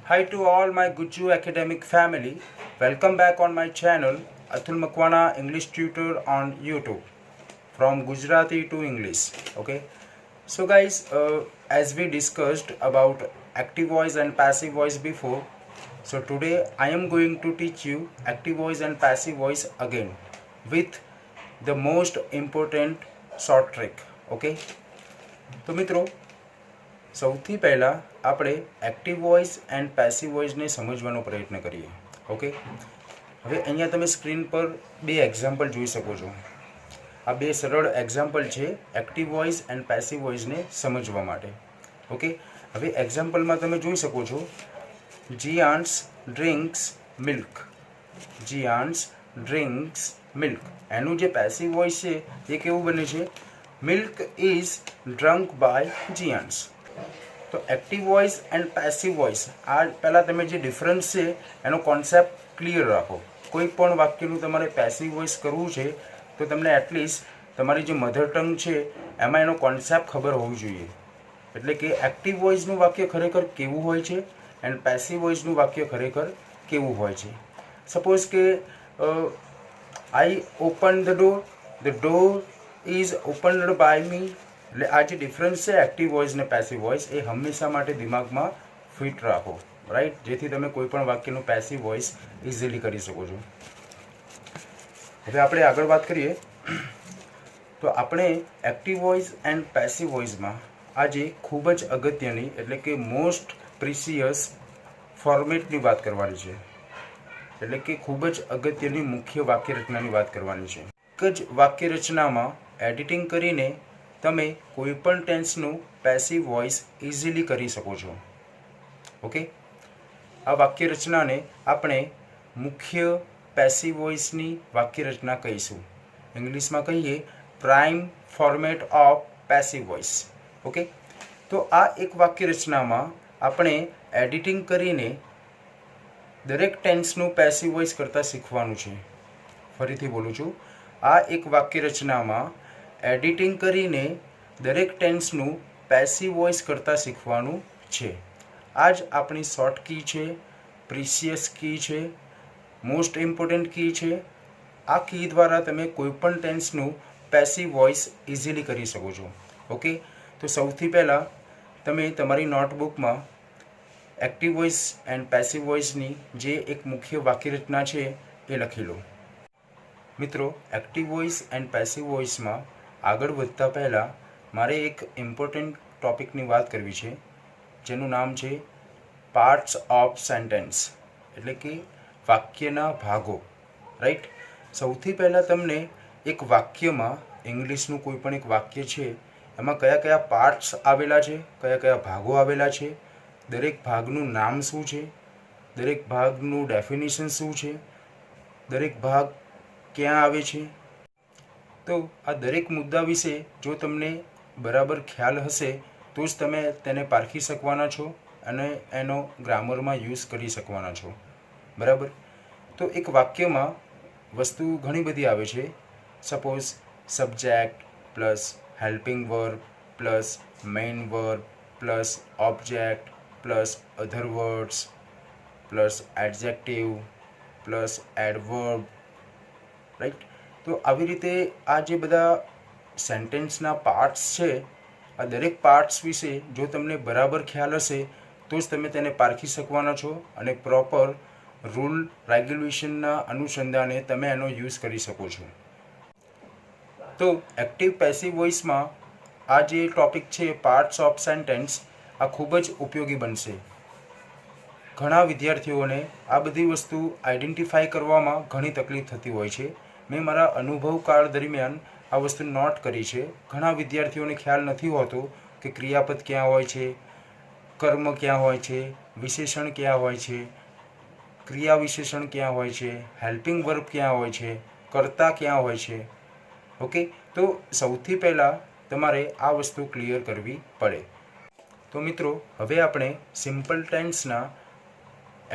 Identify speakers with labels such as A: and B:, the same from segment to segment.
A: Hi to all my Guju academic family. Welcome back on my channel Atul Makwana English Tutor on YouTube from Gujarati to English. Okay. So guys, as we discussed about active voice and passive voice before, so today I am going to teach you active voice and passive voice again with the most important short trick. Okay. તો મિત્રો સૌથી પહેલાં આપણે active voice and passive વોઇસને સમજવાનો પ્રયત્ન કરીએ. Okay, હવે અહીંયા તમે સ્ક્રીન પર બે એક્ઝામ્પલ જોઈ શકો છો. આ બે સરળ એક્ઝામ્પલ છે એક્ટિવ વોઇસ એન્ડ પેસિવ વોઇસને સમજવા માટે. ઓકે, હવે એક્ઝામ્પલમાં તમે જોઈ શકો છો Jiyans drinks milk. Jiyans drinks milk. એનું જે પેસિવ વોઇસ છે એ કેવું બને છે? Milk is drunk by Jiyans. તો active voice and passive voice આ પહેલાં તમે જે ડિફરન્સ છે એનો કોન્સેપ્ટ ક્લિયર રાખો. કોઈ પણ વાક્યનું તમારે પેસિવ વોઇસ કરવું છે તો તમને એટલીસ્ટ તમારી જે મધર ટંગ છે એમાં એનો કોન્સેપ્ટ ખબર હોવી જોઈએ. એટલે કે એક્ટિવ વોઇસનું વાક્ય ખરેખર કેવું હોય છે એન્ડ પેસિવ વોઇસનું વાક્ય ખરેખર કેવું હોય છે. સપોઝ કે I open the door is opened by me. એટલે આ જે ડિફરન્સ છે એક્ટિવ વોઇસ ને પેસિવ વોઇસ એ હંમેશા માટે દિમાગમાં ફિટ રાખો, રાઈટ, જેથી તમે કોઈ પણ વાક્યનું પેસિવ વોઇસ ઇઝીલી કરી શકો છો. હવે આપણે આગળ વાત કરીએ તો આપણે એક્ટિવ વોઇસ એન્ડ પેસિવ વોઇસમાં આજે ખૂબ જ અગત્યની એટલે કે મોસ્ટ પ્રિસિયસ ફોર્મેટની વાત કરવાની છે. એટલે કે ખૂબ જ અગત્યની મુખ્ય વાક્યરચનાની વાત કરવાની છે. એક જ વાક્યરચનામાં એડિટિંગ કરીને તમે કોઈપણ ટેન્સનું પેસિવ વોઇસ ઇઝીલી કરી શકો છો. ઓકે, આ વાક્યરચનાને આપણે મુખ્ય પેસિવ વોઇસની વાક્યરચના કહીશું. ઇંગ્લિશમાં કહીએ prime format of passive voice. Okay, તો આ એક વાક્યરચનામાં આપણે એડિટિંગ કરીને દરેક ટેન્સનું પેસિવ વોઇસ કરતાં શીખવાનું છે. ફરીથી બોલું છું, આ એક વાક્યરચનામાં એડિટિંગ કરીને દરેક ટેન્સનું પેસિવ વોઇસ કરતાં શીખવાનું છે. આ જ આપણી શોર્ટ કી છે, પ્રિસિયસ કી છે, મોસ્ટ ઇમ્પોર્ટન્ટ કી છે. આ કી દ્વારા તમે કોઈપણ ટેન્સનું પેસિવ વોઇસ ઇઝીલી કરી શકો છો. ઓકે, તો સૌથી પહેલાં તમે તમારી નોટબુકમાં એક્ટિવ વોઇસ એન્ડ પેસિવ વોઇસની જે એક મુખ્ય વાક્યરચના છે એ લખી લો. મિત્રો, એક્ટિવ વોઇસ એન્ડ પેસિવ વોઇસમાં આગળ વધતા પહેલાં મારે એક ઇમ્પોર્ટન્ટ ટૉપિકની વાત કરવી છે જેનું નામ છે પાર્ટ્સ ઓફ સેન્ટેન્સ, એટલે કે વાક્યના ભાગો, રાઈટ. સૌથી પહેલાં તમને એક વાક્યમાં ઇંગ્લિશનું કોઈ પણ એક વાક્ય છે એમાં કયા કયા પાર્ટ્સ આવેલા છે, કયા કયા ભાગો આવેલા છે, દરેક ભાગનું નામ શું છે, દરેક ભાગનું ડેફિનેશન શું છે, દરેક ભાગ ક્યાં આવે છે. તો આ દરેક મુદ્દા વિશે જો તમને બરાબર ખ્યાલ હશે તો જ તમે તેને પારખી શકવાના છો અને એનો ગ્રામરમાં યુઝ કરી શકવાના છો. બરાબર. તો એક વાક્યમાં વસ્તુ ઘણી બધી આવે છે. Suppose subject plus helping verb plus main verb plus object plus other words plus adjective plus adverb, right. તો આવી રીતે આ જે બધા સેન્ટેન્સના પાર્ટ્સ છે આ દરેક પાર્ટ્સ વિશે જો તમને બરાબર ખ્યાલ હશે તો જ તમે તેને પારખી શકવાના છો અને પ્રોપર રૂલ રેગ્યુલેશનના અનુસંધાને તમે એનો યુઝ કરી શકો છો. તો એક્ટિવ પેસિવ વોઇસમાં આ જે ટૉપિક છે પાર્ટ્સ ઓફ સેન્ટેન્સ આ ખૂબ જ ઉપયોગી બનશે. ઘણા વિદ્યાર્થીઓને આ બધી વસ્તુ આઈડેન્ટિફાઈ કરવામાં ઘણી તકલીફ થતી હોય છે. મેં મારા અનુભવ કાળ દરમિયાન આ વસ્તુ નોટ કરી છે. ઘણા વિદ્યાર્થીઓને ખ્યાલ નથી હોતો કે ક્રિયાપદ ક્યાં હોય છે, કર્મ ક્યાં હોય છે, વિશેષણ ક્યાં હોય છે, ક્રિયા વિશેષણ ક્યાં હોય છે, હેલ્પિંગ વર્બ ક્યાં હોય છે, કર્તા ક્યાં હોય છે. ઓકે, તો સૌથી પહેલાં તમારે આ વસ્તુ ક્લિયર કરવી પડે. તો મિત્રો, હવે આપણે સિમ્પલ ટેન્સના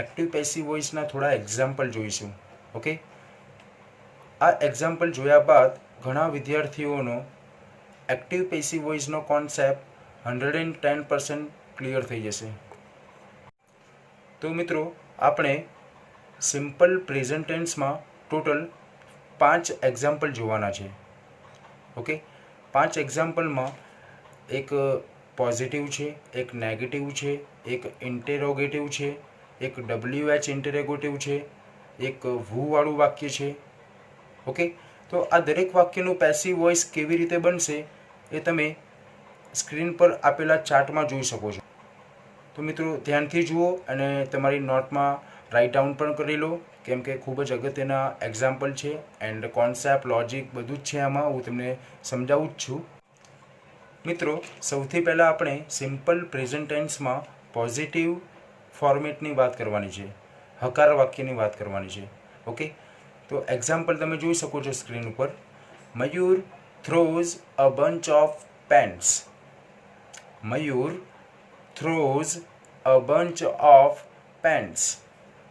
A: એક્ટિવ પેસિવ વોઇસના થોડા એક્ઝામ્પલ જોઈશું. ઓકે, આ એક્ઝામ્પલ જોયા બાદ ઘણા વિદ્યાર્થીઓનો એક્ટિવ પેસિવ વોઇસનો કોન્સેપ્ટ 110% ક્લિયર થઈ જશે. તો મિત્રો આપણે સિમ્પલ પ્રેઝન્ટ ટેન્સમાં ટોટલ 5 એક્ઝામ્પલ જોવાના છે. ઓકે, 5 એક્ઝામ્પલમાં એક પોઝિટિવ છે, એક નેગેટિવ છે, એક ઇન્ટેરોગેટિવ છે, એક WH ઇન્ટેરોગેટિવ છે, એક વુ-વાળું વાક્ય છે. ઓકે, તો આ દરેક વાક્યનું પેસિવ વોઇસ કેવી રીતે બનશે એ તમે સ્ક્રીન પર આપેલા ચાર્ટમાં જોઈ શકો છો. તો મિત્રો ધ્યાનથી જુઓ અને તમારી નોટમાં રાઇટ ડાઉન પણ કરી લો, કેમ કે ખૂબ જ અગત્યના એક્ઝામ્પલ છે એન્ડ કોન્સેપ્ટ, લોજિક બધું જ છે આમાં. હું તમને સમજાવું જ છું. મિત્રો સૌથી પહેલાં આપણે સિમ્પલ પ્રેઝન્ટ ટેન્સમાં પોઝિટિવ ફોર્મેટની વાત કરવાની છે, હકાર વાક્યની વાત કરવાની છે. ઓકે, તો એક્ઝામ્પલ તમે જોઈ શકો છો સ્ક્રીન ઉપર. Mayur throws a bunch of pants. Mayur throws a bunch of pants.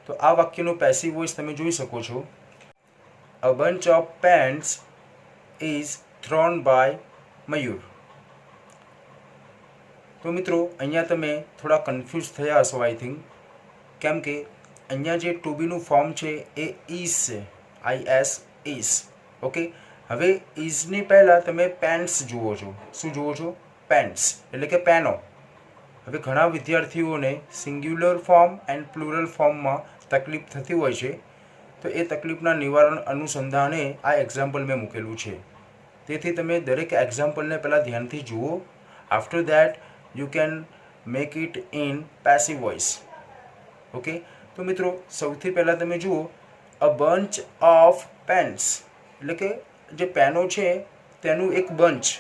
A: તો આ વાક્યનું પેસિવ વોઇસ તમે જોઈ શકો છો. A bunch of pants is thrown by Mayur. તો મિત્રો અહીંયા તમે થોડા કન્ફ્યુઝ થયા હશો આઈ થિંક, કેમ કે અહીંયા જે ટુ બીનું ફોર્મ છે એ ઇઝ છે, IS ઇઝ. ઓકે, હવે ઇઝની પહેલાં તમે પેન્ટ્સ જુઓ છો. શું જુઓ છો? પેન્ટ્સ એટલે કે પેનો. હવે ઘણા વિદ્યાર્થીઓને સિંગ્યુલર ફોર્મ એન્ડ પ્લુરલ ફોર્મમાં તકલીફ થતી હોય છે, તો એ તકલીફના નિવારણ અનુસંધાને આ એક્ઝામ્પલ મેં મૂકેલું છે. તેથી તમે દરેક એક્ઝામ્પલને પહેલાં ધ્યાનથી જુઓ. After that you can make it in passive voice. Okay, તો મિત્રો સૌથી પહેલાં તમે જુઓ અ બંચ ઓફ પેન્સ એટલે કે જે પેનો છે તેનું એક બંચ,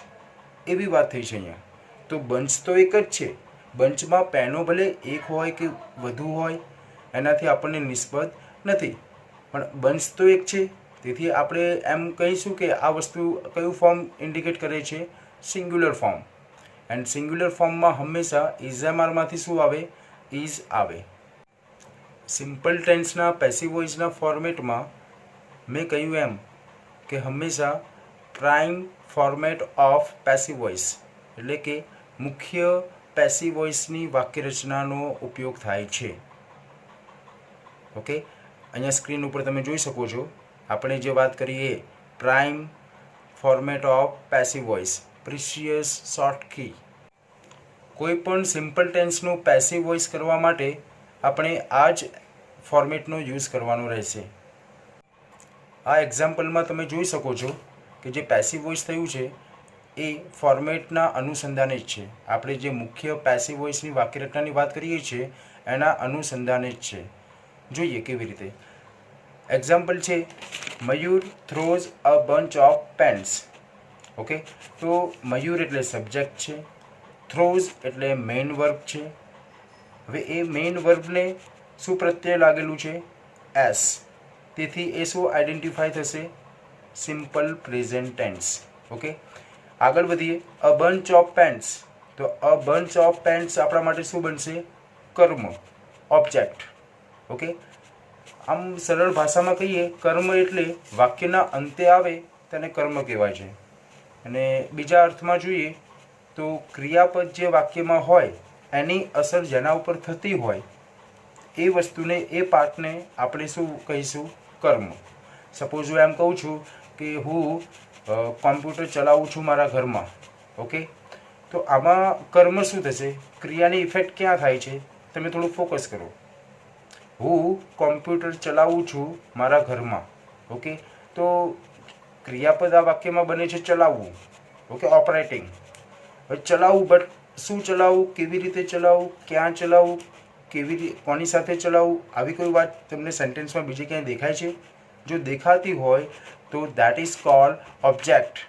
A: એવી વાત થઈ છે અહીંયા. તો બંચ તો એક જ છે. બંચમાં પેનો ભલે એક હોય કે વધુ હોય એનાથી આપણને નિસ્બત નથી, પણ બંચ તો એક છે. તેથી આપણે એમ કહીશું કે આ વસ્તુ કયું ફોર્મ ઇન્ડિકેટ કરે છે? Singular form. એન્ડ સિંગ્યુલર ફોર્મમાં હંમેશા ઇઝએમઆરમાંથી શું આવે? ઇઝ આવે. સિમ્પલ ટેન્સના પેસિવ વોઇસના ફોર્મેટમાં મેં કહ્યું એમ કે હંમેશા prime format of passive voice એટલે કે મુખ્ય પેસિવ વોઇસની વાક્યરચનાનો ઉપયોગ થાય છે. ઓકે, અહીંયા સ્ક્રીન ઉપર તમે જોઈ શકો છો. આપણે જે વાત કરીએ prime format of passive voice, precious short key. કોઈ પણ સિમ્પલ ટેન્સનું પેસિવ વોઇસ કરવા માટે આપણે આ જ ફોર્મેટનો યુઝ કરવાનો રહેશે. આ એક્ઝામ્પલમાં તમે જોઈ શકો છો કે જે પેસિવ વોઇસ થયું છે એ ફોર્મેટના અનુસંધાને જ છે. આપણે જે મુખ્ય પેસિવ વોઇસની વાક્યરચનાની વાત કરીએ છીએ એના અનુસંધાને જ છે. જોઈએ કેવી રીતે. એક્ઝામ્પલ છે Mayur throws a bunch of pants. Okay, તો મયુર એટલે સબ્જેક્ટ છે, થ્રોઝ એટલે મેઇન વર્બ છે. હવે એ મેઇન વર્બને શું પ્રત્યય લાગેલું છે? એસ. તેથી એ શું આઈડેન્ટિફાઈ થશે? Simple present tense. ઓકે, આગળ વધીએ. અ બંચ ઓફ પેન્ટ્સ. તો અ બંચ ઓફ પેન્ટ્સ આપણા માટે શું બનશે? કર્મ, ઓબ્જેક્ટ. ઓકે, આમ સરળ ભાષામાં કહીએ કર્મ એટલે વાક્યના અંતે આવે તેને કર્મ કહેવાય છે. અને બીજા અર્થમાં જોઈએ તો ક્રિયાપદ જે વાક્યમાં હોય એની અસર જેના ઉપર થતી હોય એ વસ્તુને, એ પાર્ટને આપણે શું કહીશું? કર્મ. સપોઝ હું એમ કહું છું કે હું કોમ્પ્યુટર ચલાવું છું મારા ઘરમાં. ઓકે, તો આમાં કર્મ શું થશે? ક્રિયાની ઇફેક્ટ ક્યાં થાય છે? તમે થોડું ફોકસ કરો. હું કોમ્પ્યુટર ચલાવું છું મારા ઘરમાં. ઓકે, તો ક્રિયાપદ આ વાક્યમાં બને છે ચલાવવું. Okay, operating. હવે ચલાવવું, બટ શું ચલાવવું, કેવી રીતે ચલાવવું, ક્યાં ચલાવવું, કેવી રીતે, કોની સાથે ચલાવવું, આવી કોઈ વાત તમને સેન્ટેન્સમાં બીજી ક્યાંય દેખાય છે? જો દેખાતી હોય તો that is called object.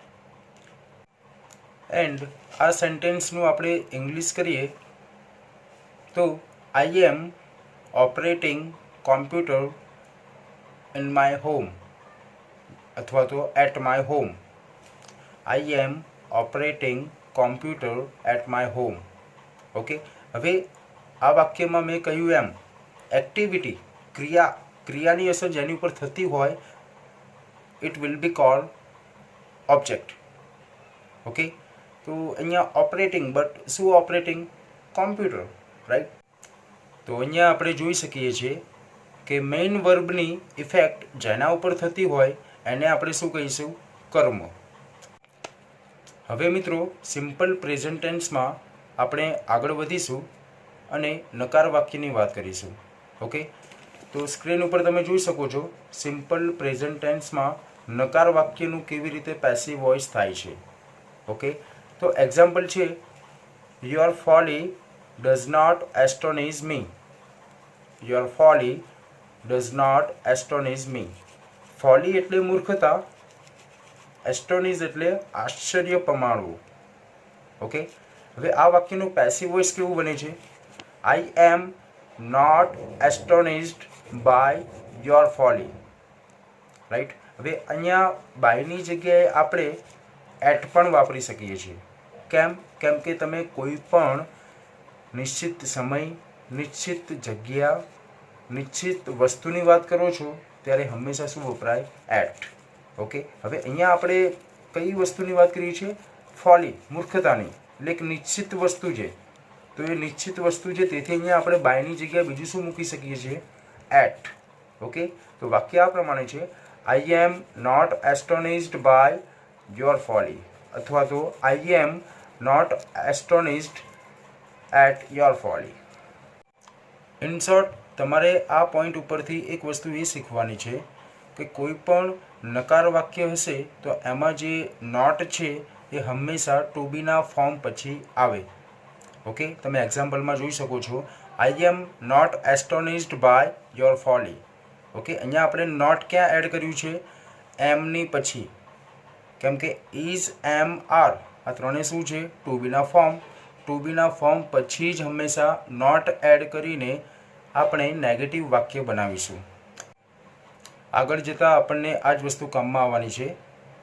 A: And આ સેન્ટેન્સનું આપણે ઇંગ્લિશ કરીએ તો I am operating computer in my home અથવા તો at my home. I am operating computer at my home. Okay, હવે આ વાક્યમાં મેં કહ્યું એમ એક્ટિવિટી, ક્રિયાની અસર જેની ઉપર થતી હોય it will be cold object. Okay, તો અહીંયા ઓપરેટિંગ, બટ શું ઓપરેટિંગ? Computer, right. તો અહીંયા આપણે જોઈ શકીએ છીએ કે મેઇન વર્બની ઇફેક્ટ જેના ઉપર થતી હોય એને આપણે શું કહીશું? કર્મ. હવે મિત્રો સિમ્પલ પ્રેઝન્ટ ટેન્સમાં આપણે આગળ વધીશું અને નકાર વાક્યની વાત કરીશું. ઓકે, તો સ્ક્રીન ઉપર તમે જોઈ શકો છો સિમ્પલ પ્રેઝન્ટ ટેન્સમાં નકાર વાક્યનું કેવી રીતે પેસિવ વોઇસ થાય છે. ઓકે, તો એક્ઝામ્પલ છે your folly does not astonish me. Your folly does not astonish me. Folly એટલે મૂર્ખતા, એસ્ટોનિશ એટલે આશ્ચર્ય પમાડવું. ઓકે, હવે આ વાક્યનું પેસિવ વોઇસ કેવું બને છે? I am not astonished by your folly. Right. હવે અહીંયા બાયની જગ્યાએ આપણે એટ પણ વાપરી શકીએ છીએ. કેમ? કેમ કે તમે કોઈ પણ નિશ્ચિત સમય, નિશ્ચિત જગ્યા, નિશ્ચિત વસ્તુની વાત કરો છો ત્યારે હંમેશા શું વપરાય? એટ. ઓકે, હવે અહીંયા આપણે કઈ વસ્તુની વાત કરીએ છીએ? ફોલી, મૂર્ખતાની. એટલે એક નિશ્ચિત વસ્તુ છે, તો એ નિશ્ચિત વસ્તુ છે, તેથી અહીંયા આપણે બાયની જગ્યાએ બીજું શું મૂકી શકીએ છીએ? એટ. ઓકે, તો વાક્ય આ પ્રમાણે છે I am not astonished by your folly, અથવા તો I am not astonished at your folly. In short, તમારે આ પોઈન્ટ ઉપરથી એક વસ્તુ એ શીખવાની છે કે કોઈ પણ નકાર વાક્ય હશે તો એમાં જે નોટ છે એ હંમેશા ટુ બીના ફોર્મ પછી આવે. ઓકે, તમે એક્ઝામ્પલમાં જોઈ શકો છો I am not astonished by your folly. Okay, અહીંયા આપણે નોટ ક્યાં એડ કર્યું છે? એમની પછી. કેમ કે ઇઝ, એમ, આર આ ત્રણે શું છે? ટુ બીના ફોર્મ. ટુ બીના ફોર્મ પછી જ હંમેશા નોટ એડ કરીને આપણે નેગેટિવ વાક્ય બનાવીશું. આગળ જતાં આપણને આ જ વસ્તુ કામમાં આવવાની છે,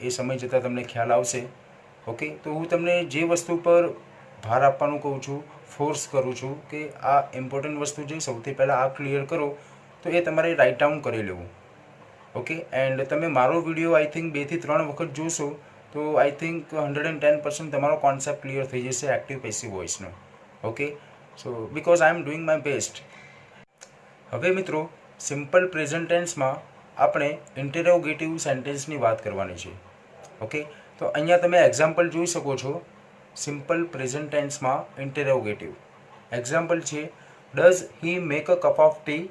A: એ સમય જતાં તમને ખ્યાલ આવશે. ઓકે, તો હું તમને જે વસ્તુ પર ભાર આપવાનું કહું છું, ફોર્સ કરું છું કે આ ઇમ્પોર્ટન્ટ વસ્તુ છે, સૌથી પહેલાં આ ક્લિયર કરો, તો એ તમારે રાઇટ ડાઉન કરી લેવું. ઓકે, એન્ડ તમે મારો વિડીયો આઈ થિંક 2 થી 3 વખત જોશો તો આઈ થિંક 110% તમારો કોન્સેપ્ટ ક્લિયર થઈ જશે એક્ટિવ પેસિવ વોઇસનો. Okay, so because I am doing my best. હવે મિત્રો સિમ્પલ પ્રેઝન્ટ ટેન્સમાં આપણે ઇન્ટરોગેટિવ સેન્ટેન્સની વાત કરવાની છે. ઓકે, તો અહીંયા તમે એક્ઝામ્પલ જોઈ શકો છો સિમ્પલ પ્રેઝન્ટ ટેન્સમાં ઇન્ટરોગેટિવ. એક્ઝામ્પલ છે does he make a cup of tea.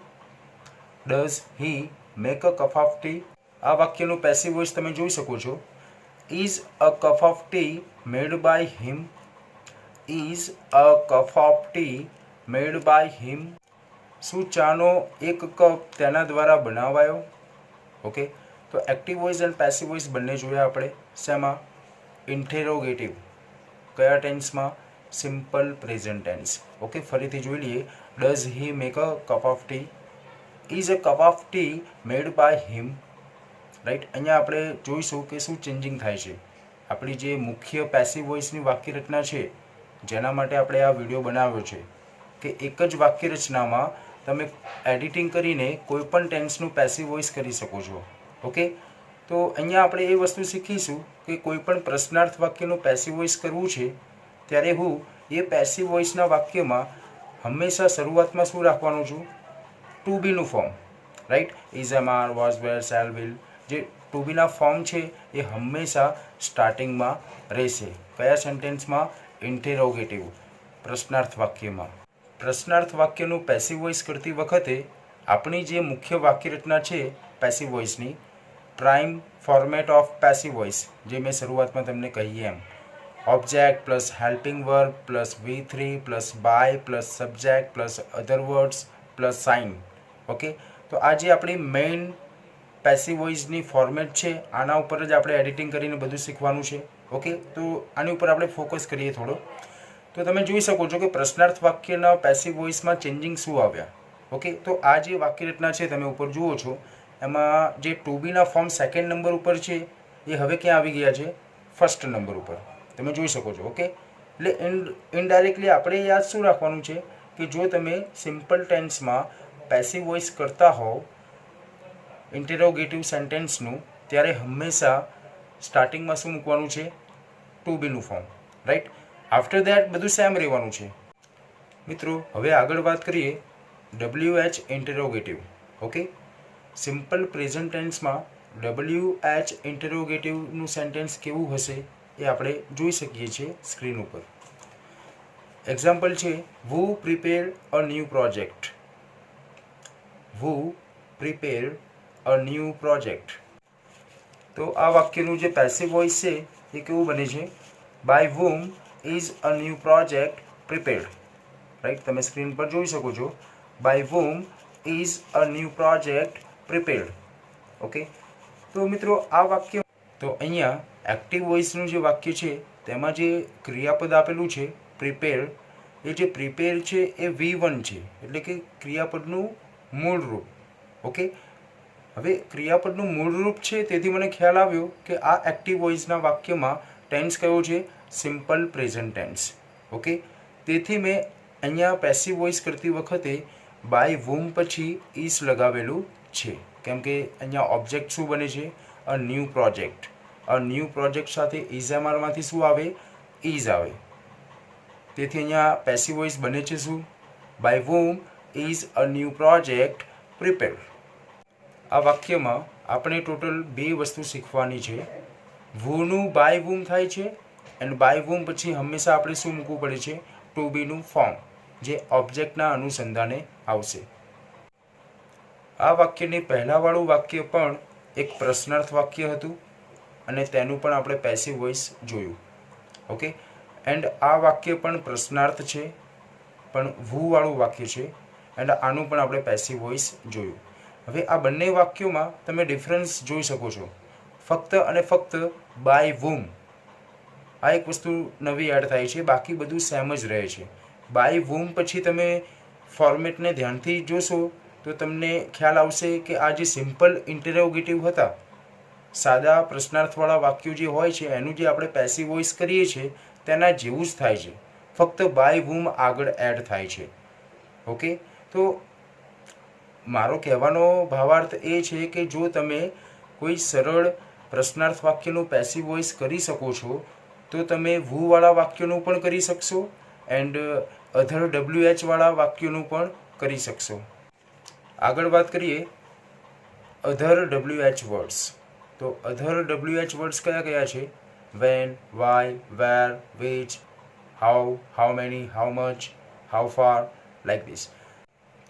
A: Does he make a cup of tea. આ વાક્યનું પેસિવ વોઇસ તમે જોઈ શકો છો. Is a cup of tea made by him. Is a cup of tea made by him. શું ચાનો એક કપ તેના દ્વારા બનાવાયો? ઓકે, તો active voice and passive voice બંને જોયા આપણે. શેમાં? ઇન્ટેરોગેટિવ. કયા ટેન્સમાં? Simple present tense. ઓકે, ફરીથી જોઈ લઈએ. Does he make a cup of tea. Is a cup of tea made by him. Right. અહીંયા આપણે જોઈશું કે શું ચેન્જિંગ થાય છે. આપણી જે મુખ્ય પેસિવ વોઇસની વાક્ય રચના છે, જેના માટે આપણે આ વિડીયો બનાવ્યો છે, કે એક જ વાક્ય રચનામાં તમે એડિટિંગ કરીને કોઈ પણ ટેન્સનું પેસિવ વોઇસ કરી શકો છો. ઓકે, તો અહીંયા આપણે એ વસ્તુ શીખીશું કે કોઈ પણ પ્રશ્નાર્થ વાક્યનું પેસિવ વોઇસ કરવું છે ત્યારે હું એ પેસિવ વોઇસના વાક્યમાં હંમેશા શરૂઆતમાં શું રાખવાનું છું? ટુ બીનું form. Right. Is, am, are, was, were, shall, will જે ટુ બીના ફોર્મ છે એ હંમેશા સ્ટાર્ટિંગમાં રહેશે. કયા સેન્ટેન્સમાં? ઇન્ટેરોગેટિવ, પ્રશ્નાર્થ વાક્યમાં. પ્રશ્નાર્થ વાક્યનું પેસિવ વોઇસ કરતી વખતે આપણી જે મુખ્ય વાક્ય રચના છે પેસિવ વોઇસની, prime format of passive voice, જે મેં શરૂઆતમાં તમને કહી એમ, object plus helping verb plus V3 plus by plus subject plus other words plus sign. Okay, તો આ જે આપણી મેઇન પેસિવ વોઇસની ફોર્મેટ છે, આના ઉપર જ આપણે એડિટિંગ કરીને બધું શીખવાનું છે. ઓકે, તો આની ઉપર આપણે ફોકસ કરીએ થોડો. તો તમે જોઈ શકો છો કે પ્રશ્નાર્થ વાક્યના પેસિવ વોઇસમાં ચેન્જિંગ શું આવ્યા. ઓકે, તો આ જે વાક્ય રચના છે તમે ઉપર જુઓ છો, એમાં જે ટુ બીના ફોર્મ સેકન્ડ નંબર ઉપર છે એ હવે ક્યાં આવી ગયા છે? ફર્સ્ટ નંબર ઉપર. તમે જોઈ શકો છો. ઓકે, એટલે ઇનડાયરેક્ટલી આપણે યાદ શું રાખવાનું છે કે જો તમે સિમ્પલ ટેન્સમાં પેસિવ વોઇસ કરતા હોવ ઇન્ટેરોગેટિવ સેન્ટેન્સનું, ત્યારે હંમેશા સ્ટાર્ટિંગમાં શું મૂકવાનું છે? ટુ બીનું ફોર્મ. રાઈટ. આફ્ટર દેટ બધું સેમ રહેવાનું છે. મિત્રો હવે આગળ વાત કરીએ WH interrogative. Okay, simple present ટેન્સમાં WH ઇન્ટરોગેટિવનું સેન્ટેન્સ કેવું હશે એ આપણે જોઈ શકીએ છીએ સ્ક્રીન ઉપર. એક્ઝામ્પલ છે who prepared a new project. who prepared a new project. તો આ વાક્યનું જે પેસિવ વોઇસ છે એ કેવું બને છે? by whom is a new project prepared. Right, તમે સ્ક્રીન પર જોઈ શકો છો by whom is a new project prepared. Okay, તો મિત્રો આ વાક્ય, તો અહીંયા એક્ટિવ વોઇસનું જે વાક્ય છે તેમાં જે ક્રિયાપદ આપેલું છે પ્રિપેર, એ જે પ્રિપેર છે એ V1 છે, એટલે કે ક્રિયાપદનું મૂળ રૂપ. ઓકે, હવે ક્રિયાપદનું મૂળ રૂપ છે તેથી મને ખ્યાલ આવ્યો કે આ એક્ટિવ વોઇસના વાક્યમાં ટેન્સ કયો છે? Simple present tense. ઓકે, તેથી મેં અહીંયા પેસિવ વોઇસ કરતી વખતે બાય વૂમ પછી ઇઝ લગાવેલું છે, કેમ કે અહીંયા ઓબ્જેક્ટ શું બને છે? A new project. A new project સાથે ઇઝએમઆરમાંથી શું આવે? ઇઝ આવે. તેથી અહીંયા પેસિવ વોઇસ બને છે શું? By whom is a new project prepare. આ વાક્યમાં આપણે ટોટલ 2 વસ્તુ શીખવાની છે. વૂનું બાય વૂમ થાય છે એન્ડ બાય વૂમ પછી હંમેશા આપણે શું મૂકવું પડે છે? ટુ બીનું ફોર્મ, જે ઓબ્જેક્ટના અનુસંધાને આવશે. આ વાક્યની પહેલાંવાળું વાક્ય પણ એક પ્રશ્નાર્થ વાક્ય હતું અને તેનું પણ આપણે પેસિવ વોઇસ જોયું. ઓકે, એન્ડ આ વાક્ય પણ પ્રશ્નાર્થ છે પણ વૂવાળું વાક્ય છે એન્ડ આનું પણ આપણે પેસિવ વોઇસ જોયું. હવે આ બંને વાક્યોમાં તમે ડિફરન્સ જોઈ શકો છો. ફક્ત અને ફક્ત બાય વૂમ આ એક વસ્તુ નવી એડ થાય છે, બાકી બધું સેમ જ રહે છે. બાય વૂમ પછી તમે ફોર્મેટને ધ્યાનથી જોશો તો તમને ખ્યાલ આવશે કે આ જે સિમ્પલ ઇન્ટરોગેટિવ હતા, સાદા પ્રશ્નાર્થવાળા વાક્યો જે હોય છે એનું જે આપણે પેસિવ વોઇસ કરીએ છીએ તેના જેવું જ થાય છે, ફક્ત બાય વૂમ આગળ એડ થાય છે. ઓકે, તો મારો કહેવાનો ભાવાર્થ એ છે કે જો તમે કોઈ સરળ પ્રશ્નાર્થ વાક્યનું પેસિવ વોઇસ કરી શકો છો તો તમે વૂવાળા વાક્યનું પણ કરી શકશો એન્ડ અધર WH વાળા વાક્યનું પણ કરી શકશો. આગળ વાત કરીએ અધર WH વર્ડ્સ. તો અધર WH વર્ડ્સ કયા કયા છે? When, why, where, which, how, how many, how much, how far, like this.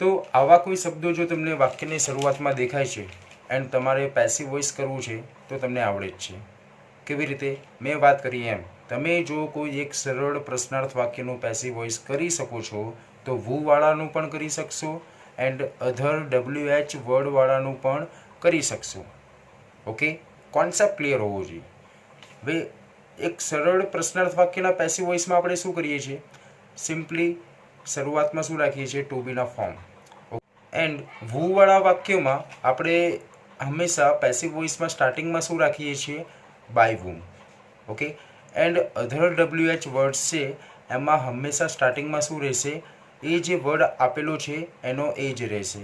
A: તો આવા કોઈ શબ્દો જો તમને વાક્યની શરૂઆતમાં દેખાય છે એન્ડ તમારે પેસિવ વોઇસ કરવું છે તો તમને આવડે જ છે. કેવી રીતે? મેં વાત કરી એમ, તમે જો કોઈ એક સરળ પ્રશ્નાર્થ વાક્યનું પેસિવ વોઇસ કરી શકો છો તો વૂવાળાનું પણ કરી શકશો એન્ડ અધર WH વર્ડવાળાનું પણ કરી શકશો. ઓકે, કોન્સેપ્ટ ક્લિયર હોવો જોઈએ. હવે એક સરળ પ્રશ્નાર્થ વાક્યના પેસિવ વોઇસમાં આપણે શું કરીએ છીએ? સિમ્પલી શરૂઆતમાં શું રાખીએ છીએ? ટુ બીના ફોર્મ. એન્ડ વૂવાળા વાક્યોમાં આપણે હંમેશા પેસિવ વોઇસમાં સ્ટાર્ટિંગમાં શું રાખીએ છીએ? By whom. Okay, and other WH words છે એમાં હંમેશા સ્ટાર્ટિંગમાં શું રહેશે? એ જે વર્ડ આપેલો છે એનો એ જ રહેશે.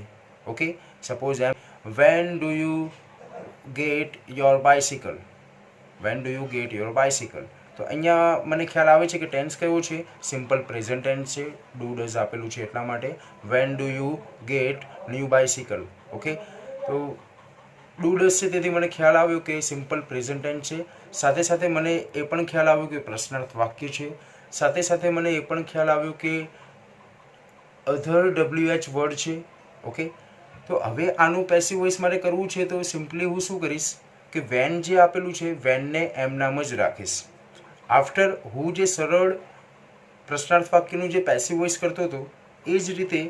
A: ઓકે, સપોઝ એમ, when do you get your bicycle. When do you get your bicycle. તો અહીંયા મને ખ્યાલ આવે છે કે ટેન્સ કયો છે? સિમ્પલ પ્રેઝન્ટ ટેન્સ છે, ડુ ડઝ આપેલું છે એટલા માટે. Van do you gate new bicycle. Okay, તો ડુ ડઝ છે તેથી મને ખ્યાલ આવ્યો કે સિમ્પલ પ્રેઝન્ટ ટેન્સ છે. સાથે સાથે મને એ પણ ખ્યાલ આવ્યો કે પ્રશ્નાર્થ વાક્ય છે. સાથે સાથે મને એ પણ ખ્યાલ આવ્યો કે અધર WH વર્ડ છે. ઓકે, તો હવે આનું પેસિવ વોઇસ મારે કરવું છે તો સિમ્પલી હું શું કરીશ કે વેન જે આપેલું છે વેનને એમ નામ જ રાખીશ. આફ્ટર હું જે સરળ પ્રશ્નાર્થ વાક્યનું જે પેસિવ વોઇસ કરતો હતો એ જ રીતે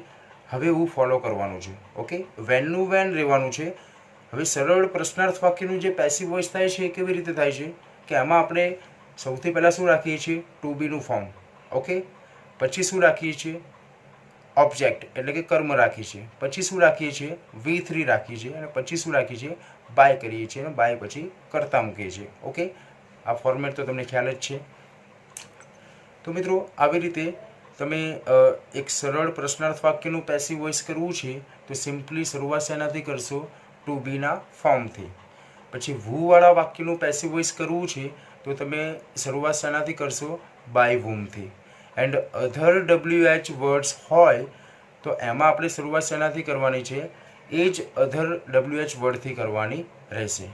A: હવે હું ફોલો કરવાનું છું. ઓકે, વેનનું વેન રહેવાનું છે. હવે સરળ પ્રશ્નાર્થ વાક્યનું જે પેસિવ વોઇસ થાય છે એ કેવી રીતે થાય છે કે આમાં આપણે સૌથી પહેલાં શું રાખીએ છીએ? ટુ બીનું ફોર્મ. ઓકે, પછી શું રાખીએ છીએ? ઓબ્જેક્ટ એટલે કે કર્મ રાખીએ છીએ. પછી શું રાખીએ છીએ? V3 રાખીએ છીએ અને પછી શું રાખીએ છીએ? બાય કરીએ છીએ અને બાય પછી કરતા મૂકીએ છીએ. ઓકે, આ ફોર્મેટ તો તમને ખ્યાલ જ છે. તો મિત્રો આવી રીતે તમે એક સરળ પ્રશ્નાર્થ વાક્યનું પેસિવ વોઇસ કરવું છે તો સિમ્પલી શરૂઆત શેનાથી કરશો? ટુ બીના ફોર્મથી. પછી વૂવાળા વાક્યનું પેસિવ વોઇસ કરવું છે તો તમે શરૂઆત શેનાથી કરશો? બાય વૂમથી. એન્ડ અધર WH વર્ડ્સ હોય તો એમાં આપણે શરૂઆત શેનાથી કરવાની છે? એ જ અધર WH વર્ડથી કરવાની રહેશે.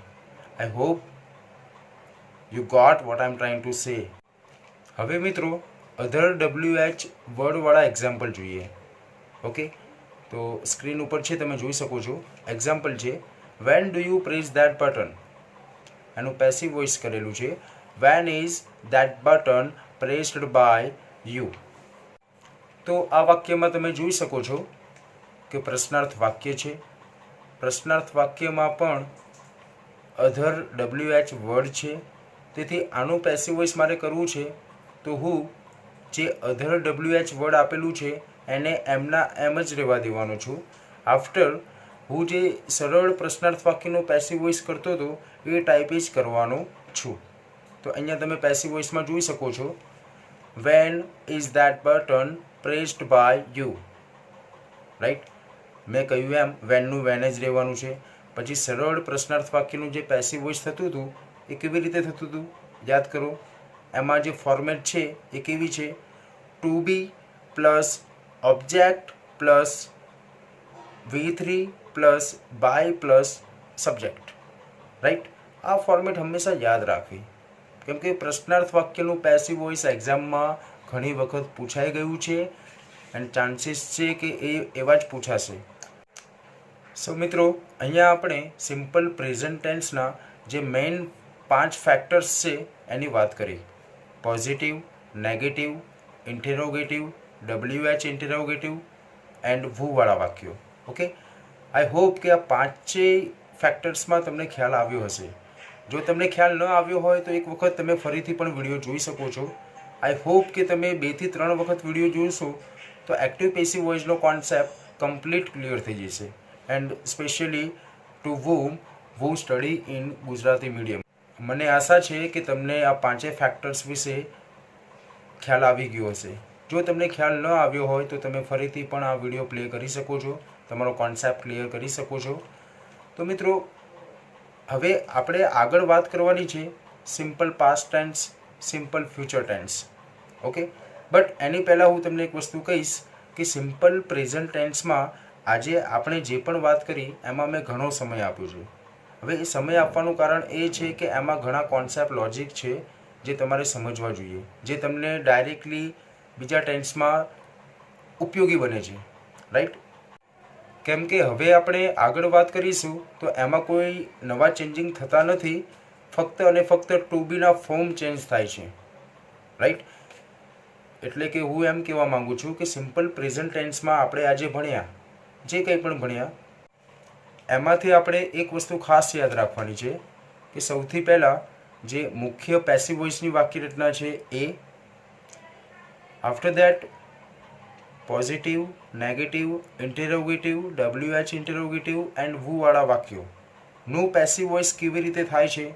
A: I hope you got what I am trying to say. હવે મિત્રો અધર WH વર્ડવાળા એક્ઝામ્પલ જોઈએ. ઓકે, તો સ્ક્રીન ઉપર છે, તમે જોઈ શકો છો. એક્ઝામ્પલ છે, when do you press that button. એનું પેસિવ વોઇસ કરેલું છે, when is that button pressed by you. તો આ વાક્યમાં તમે જોઈ શકો છો કે પ્રશ્નાર્થ વાક્ય છે. પ્રશ્નાર્થ વાક્યમાં પણ અધર WH વર્ડ છે. તેથી આનું પેસિવ વોઇસ મારે કરવું છે તો હું જે અધર WH વર્ડ આપેલું છે એને એમના એમ જ રહેવા દેવાનો છું. આફ્ટર હું જે સરળ પ્રશ્નાર્થ વાક્યનો પેસિવ વોઇસ કરતો હતો એ ટાઈપ જ કરવાનો છું. તો અહીંયા તમે પેસિવ વોઇસમાં જોઈ શકો છો, when is that button pressed by you. Right, મેં કહ્યું એમ વેનનું વેન જ રહેવાનું છે. પછી સરળ પ્રશ્નાર્થ વાક્યનું જે પેસિવ વોઇસ થતું હતું એ કેવી રીતે થતું હતું યાદ કરો. એમાં જે ફોર્મેટ છે એ કેવી છે? To be plus object plus V3 plus by plus subject. Right, આ ફોર્મેટ હંમેશા યાદ રાખવી, કેમ કે પ્રશ્નાર્થ વાક્યનું પેસિવ વોઇસ એક્ઝામમાં ઘણી વખત પૂછાઈ ગયું છે એન્ડ ચાન્સીસ છે કે એ એવા જ પૂછાશે. સો મિત્રો, અહીંયા આપણે સિમ્પલ પ્રેઝન્ટ ટેન્સના જે મેઇન 5 ફેક્ટર્સ છે એની વાત કરી. Positive, negative, interrogative, WH interrogative and વૂવાળા વાક્યો. ઓકે, આઈ હોપ કે આ 5 ફેક્ટર્સમાં તમને ખ્યાલ આવ્યો હશે. જો તમને ખ્યાલ ન આવ્યો હોય તો એક વખત તમે ફરીથી પણ વિડીયો જોઈ શકો છો. આઈ હોપ કે તમે 2 થી 3 વખત વિડીયો જોશો તો એક્ટિવ પેસિવ વોઇસનો કોન્સેપ્ટ કમ્પ્લીટ ક્લિયર થઈ જશે. And specially to who study in Gujarati medium. મને આશા છે કે તમને આ 5 ફેક્ટર્સ વિશે ખ્યાલ આવી ગયો હશે. જો તમને ખ્યાલ ન આવ્યો હોય તો તમે ફરીથી પણ આ વિડીયો પ્લે કરી શકો છો, તમારો કોન્સેપ્ટ ક્લિયર કરી શકો છો. તો મિત્રો, હવે આપણે આગળ વાત કરવાની છે simple past tense, simple future tense. Okay, but એની પહેલાં હું તમને એક વસ્તુ કહીશ કે સિમ્પલ પ્રેઝન્ટ ટેન્સમાં આજે આપણે જે પણ વાત કરી એમાં મેં ઘણો સમય આપ્યો છે. હવે એ સમય આપવાનું કારણ એ છે કે એમાં ઘણા કોન્સેપ્ટ લોજિક છે જે તમારે સમજવા જોઈએ, જે તમને ડાયરેક્ટલી બીજા ટેન્સમાં ઉપયોગી બને છે. રાઈટ, કેમ કે હવે આપણે આગળ વાત કરીશું તો એમાં કોઈ નવા ચેન્જિંગ થતા નથી, ફક્ત અને ફક્ત ટુ બીના ફોર્મ ચેન્જ થાય છે. રાઈટ, એટલે કે હું એમ કહેવા માગું છું કે સિમ્પલ પ્રેઝન્ટ ટેન્સમાં આપણે આજે ભણ્યા જે કંઈ પણ ભણ્યા એમાંથી આપણે એક વસ્તુ ખાસ યાદ રાખવાની છે કે સૌથી પહેલાં જે મુખ્ય પેસિવ વોઇસની વાક્ય રચના છે એ, after that positive, negative, interrogative, WH interrogative and વૂવાળા વાક્યોનું પેસિવ વોઇસ કેવી રીતે થાય છે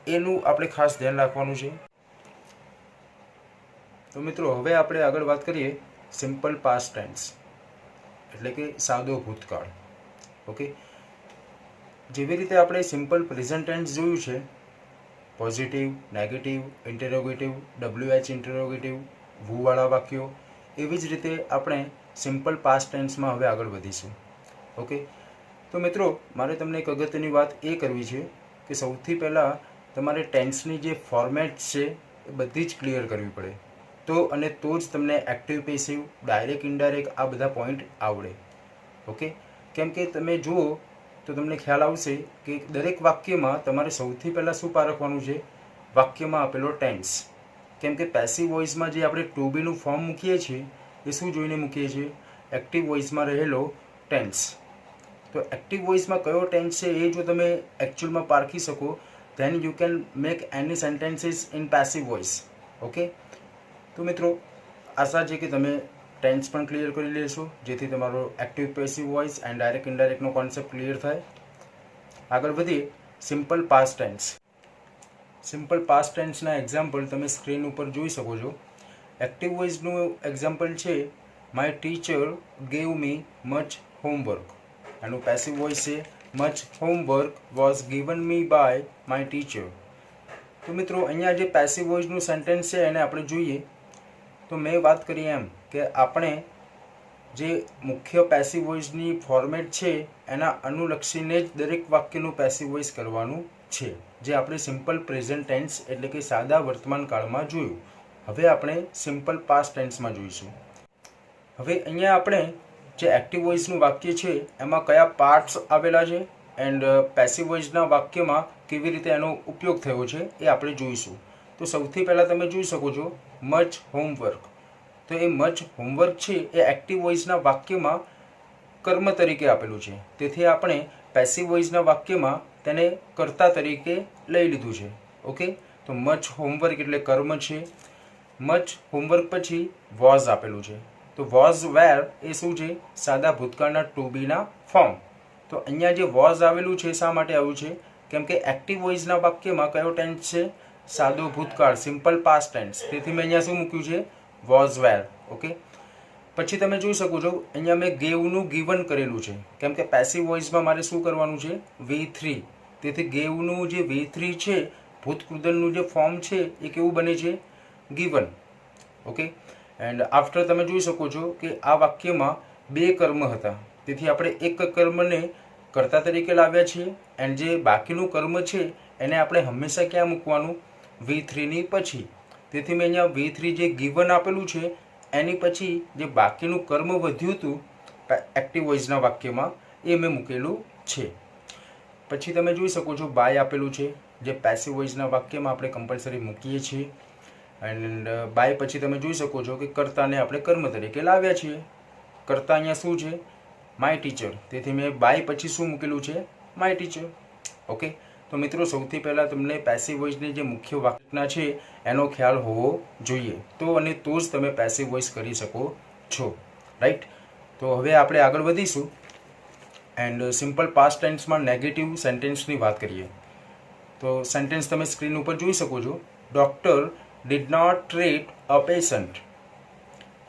A: એનું આપણે ખાસ ધ્યાન રાખવાનું છે. તો મિત્રો, હવે આપણે આગળ વાત કરીએ સિમ્પલ પાસ્ટ ટેન્સ એટલે કે સાદો ભૂતકાળ. ઓકે, જેવી રીતે આપણે સિમ્પલ પ્રેઝન્ટ ટેન્સ જોયું છે, પોઝિટિવ, નેગેટિવ, ઇન્ટેરોગેટિવ, WH ઇન્ટેરોગેટિવ, વૂવાળા વાક્યો, એવી જ રીતે આપણે સિમ્પલ પાસ્ટ ટેન્સમાં હવે આગળ વધીશું. ઓકે, તો મિત્રો, મારે તમને એક અગત્યની વાત એ કરવી છે કે સૌથી પહેલાં તમારે ટેન્સની જે ફોર્મેટ છે એ બધી જ ક્લિયર કરવી પડે, તો જ તમને એક્ટિવ પેસિવ, ડાયરેક્ટ ઇનડાયરેક્ટ આ બધા પોઈન્ટ આવડે. ઓકે, કેમ કે તમે જુઓ તો તમને ખ્યાલ આવશે કે દરેક વાક્યમાં તમારે સૌથી પહેલાં શું પારખવાનું છે? વાક્યમાં આપેલો ટેન્સ. કેમ કે પેસિવ વોઇસમાં જે આપણે ટુ બીનું ફોર્મ મૂકીએ છીએ એ શું જોઈને મૂકીએ છીએ? એક્ટિવ વોઇસમાં રહેલો ટેન્સ. તો એક્ટિવ વોઇસમાં કયો ટેન્સ છે એ જો તમે એકચ્યુઅલમાં પારખી શકો than you can make any sentences in passive voice. Okay, તો મિત્રો, આશા છે કે તમે ટેન્સ પણ ક્લિયર કરી લેશો જેથી તમારો active passive voice and direct ઇનડાયરેક્ટનો કોન્સેપ્ટ ક્લિયર થાય. આગળ વધીએ simple past tense. Simple past ટેન્સના એક્ઝામ્પલ તમે સ્ક્રીન ઉપર જોઈ શકો છો. એક્ટિવ વોઇસનું એક્ઝામ્પલ છે my teacher gave me much homework. એનું પેસિવ વોઇસ છે much homework was given me by my teacher. તો મિત્રો, અહીંયા જે પેસિવ વોઇસનું સેન્ટેન્સ છે એને આપણે જોઈએ તો મેં વાત કરી એમ કે આપણે જે મુખ્ય પેસિવ વોઇસની ફોર્મેટ છે એના અનુલક્ષીને જ દરેક વાક્યનું પેસિવ વોઇસ કરવાનું છે, જે આપણે સિમ્પલ પ્રેઝન્ટ ટેન્સ એટલે કે સાદા વર્તમાન કાળમાં જોયું. હવે આપણે સિમ્પલ પાસ્ટ ટેન્સમાં જોઈશું. હવે અહીંયા આપણે જે એક્ટિવ વોઇસનું વાક્ય છે એમાં કયા પાર્ટ્સ આવેલા છે એન્ડ પેસિવ વોઇસના વાક્યમાં કેવી રીતે એનો ઉપયોગ થયો છે એ આપણે જોઈશું. તો સૌથી પહેલાં તમે જોઈ શકો છો મચ હોમવર્ક. તો એ મચ હોમવર્ક છે એ એક્ટિવ વોઇસના વાક્યમાં કર્મ તરીકે આપેલું છે, તેથી આપણે પેસિવ વોઇસના વાક્યમાં તેને કર્તા તરીકે લઈ લીધું છે. ઓકે, તો મચ હોમવર્ક એટલે કર્મ છે. મચ હોમવર્ક પછી વોઝ આપેલું છે. તો વોઝ વેર એ શું છે? સાદા ભૂતકાળના ટુ બીના ફોર્મ. તો અહીંયા જે વોઝ આવેલું છે શા માટે આવ્યું છે? કેમ કે એક્ટિવ વોઇસના વાક્યમાં કયો ટેન્સ છે? સાદો ભૂતકાળ, સિમ્પલ પાસ્ટ ટેન્સ. તેથી મેં અહીંયા શું મૂક્યું છે? Was wear. ઓકે, પછી તમે જોઈ શકો છો અહીંયા મેં ગેવનું ગિવન કરેલું છે, કેમ કે પેસિવ વોઇસમાં મારે શું કરવાનું છે? V3. તેથી ગેવનું જે V3 છે, ભૂતકૃદનનું જે ફોર્મ છે એ કેવું બને છે? ગિવન. ઓકે, એન્ડ આફ્ટર તમે જોઈ શકો છો કે આ વાક્યમાં બે કર્મ હતા, તેથી આપણે એક કર્મને કર્તા તરીકે લાવ્યા છીએ એન્ડ જે બાકીનું કર્મ છે એને આપણે હંમેશા ક્યાં મૂકવાનું? V3ની પછી. તેથી મેં અહીંયા V3 જે ગિવન આપેલું છે એની પછી જે બાકીનું કર્મ વધ્યું હતું એક્ટિવ વોઇસના વાક્યમાં એ મેં મૂકેલું છે. પછી તમે જોઈ શકો છો બાય આપેલું છે, જે પેસિવ વોઇસના વાક્યમાં આપણે કમ્પલસરી મૂકીએ છીએ. એન્ડ બાય પછી તમે જોઈ શકો છો કે કર્તાને આપણે કર્મ તરીકે લાવ્યા છીએ. કર્તા અહીંયા શું છે? My teacher. તેથી મેં બાય પછી શું મૂકેલું છે? My teacher. ઓકે, તો મિત્રો સૌથી પહેલાં તમને પેસિવ વોઇસની જે મુખ્ય વાક્યના છે એનો ખ્યાલ હોવો જોઈએ, તો અને તો જ તમે પેસિવ વોઇસ કરી શકો છો. રાઈટ, તો હવે આપણે આગળ વધીશું એન્ડ સિમ્પલ પાસ્ટ ટેન્સમાં નેગેટિવ સેન્ટેન્સની વાત કરીએ. તો સેન્ટેન્સ તમે સ્ક્રીન ઉપર જોઈ શકો છો. Doctor did not treat a patient.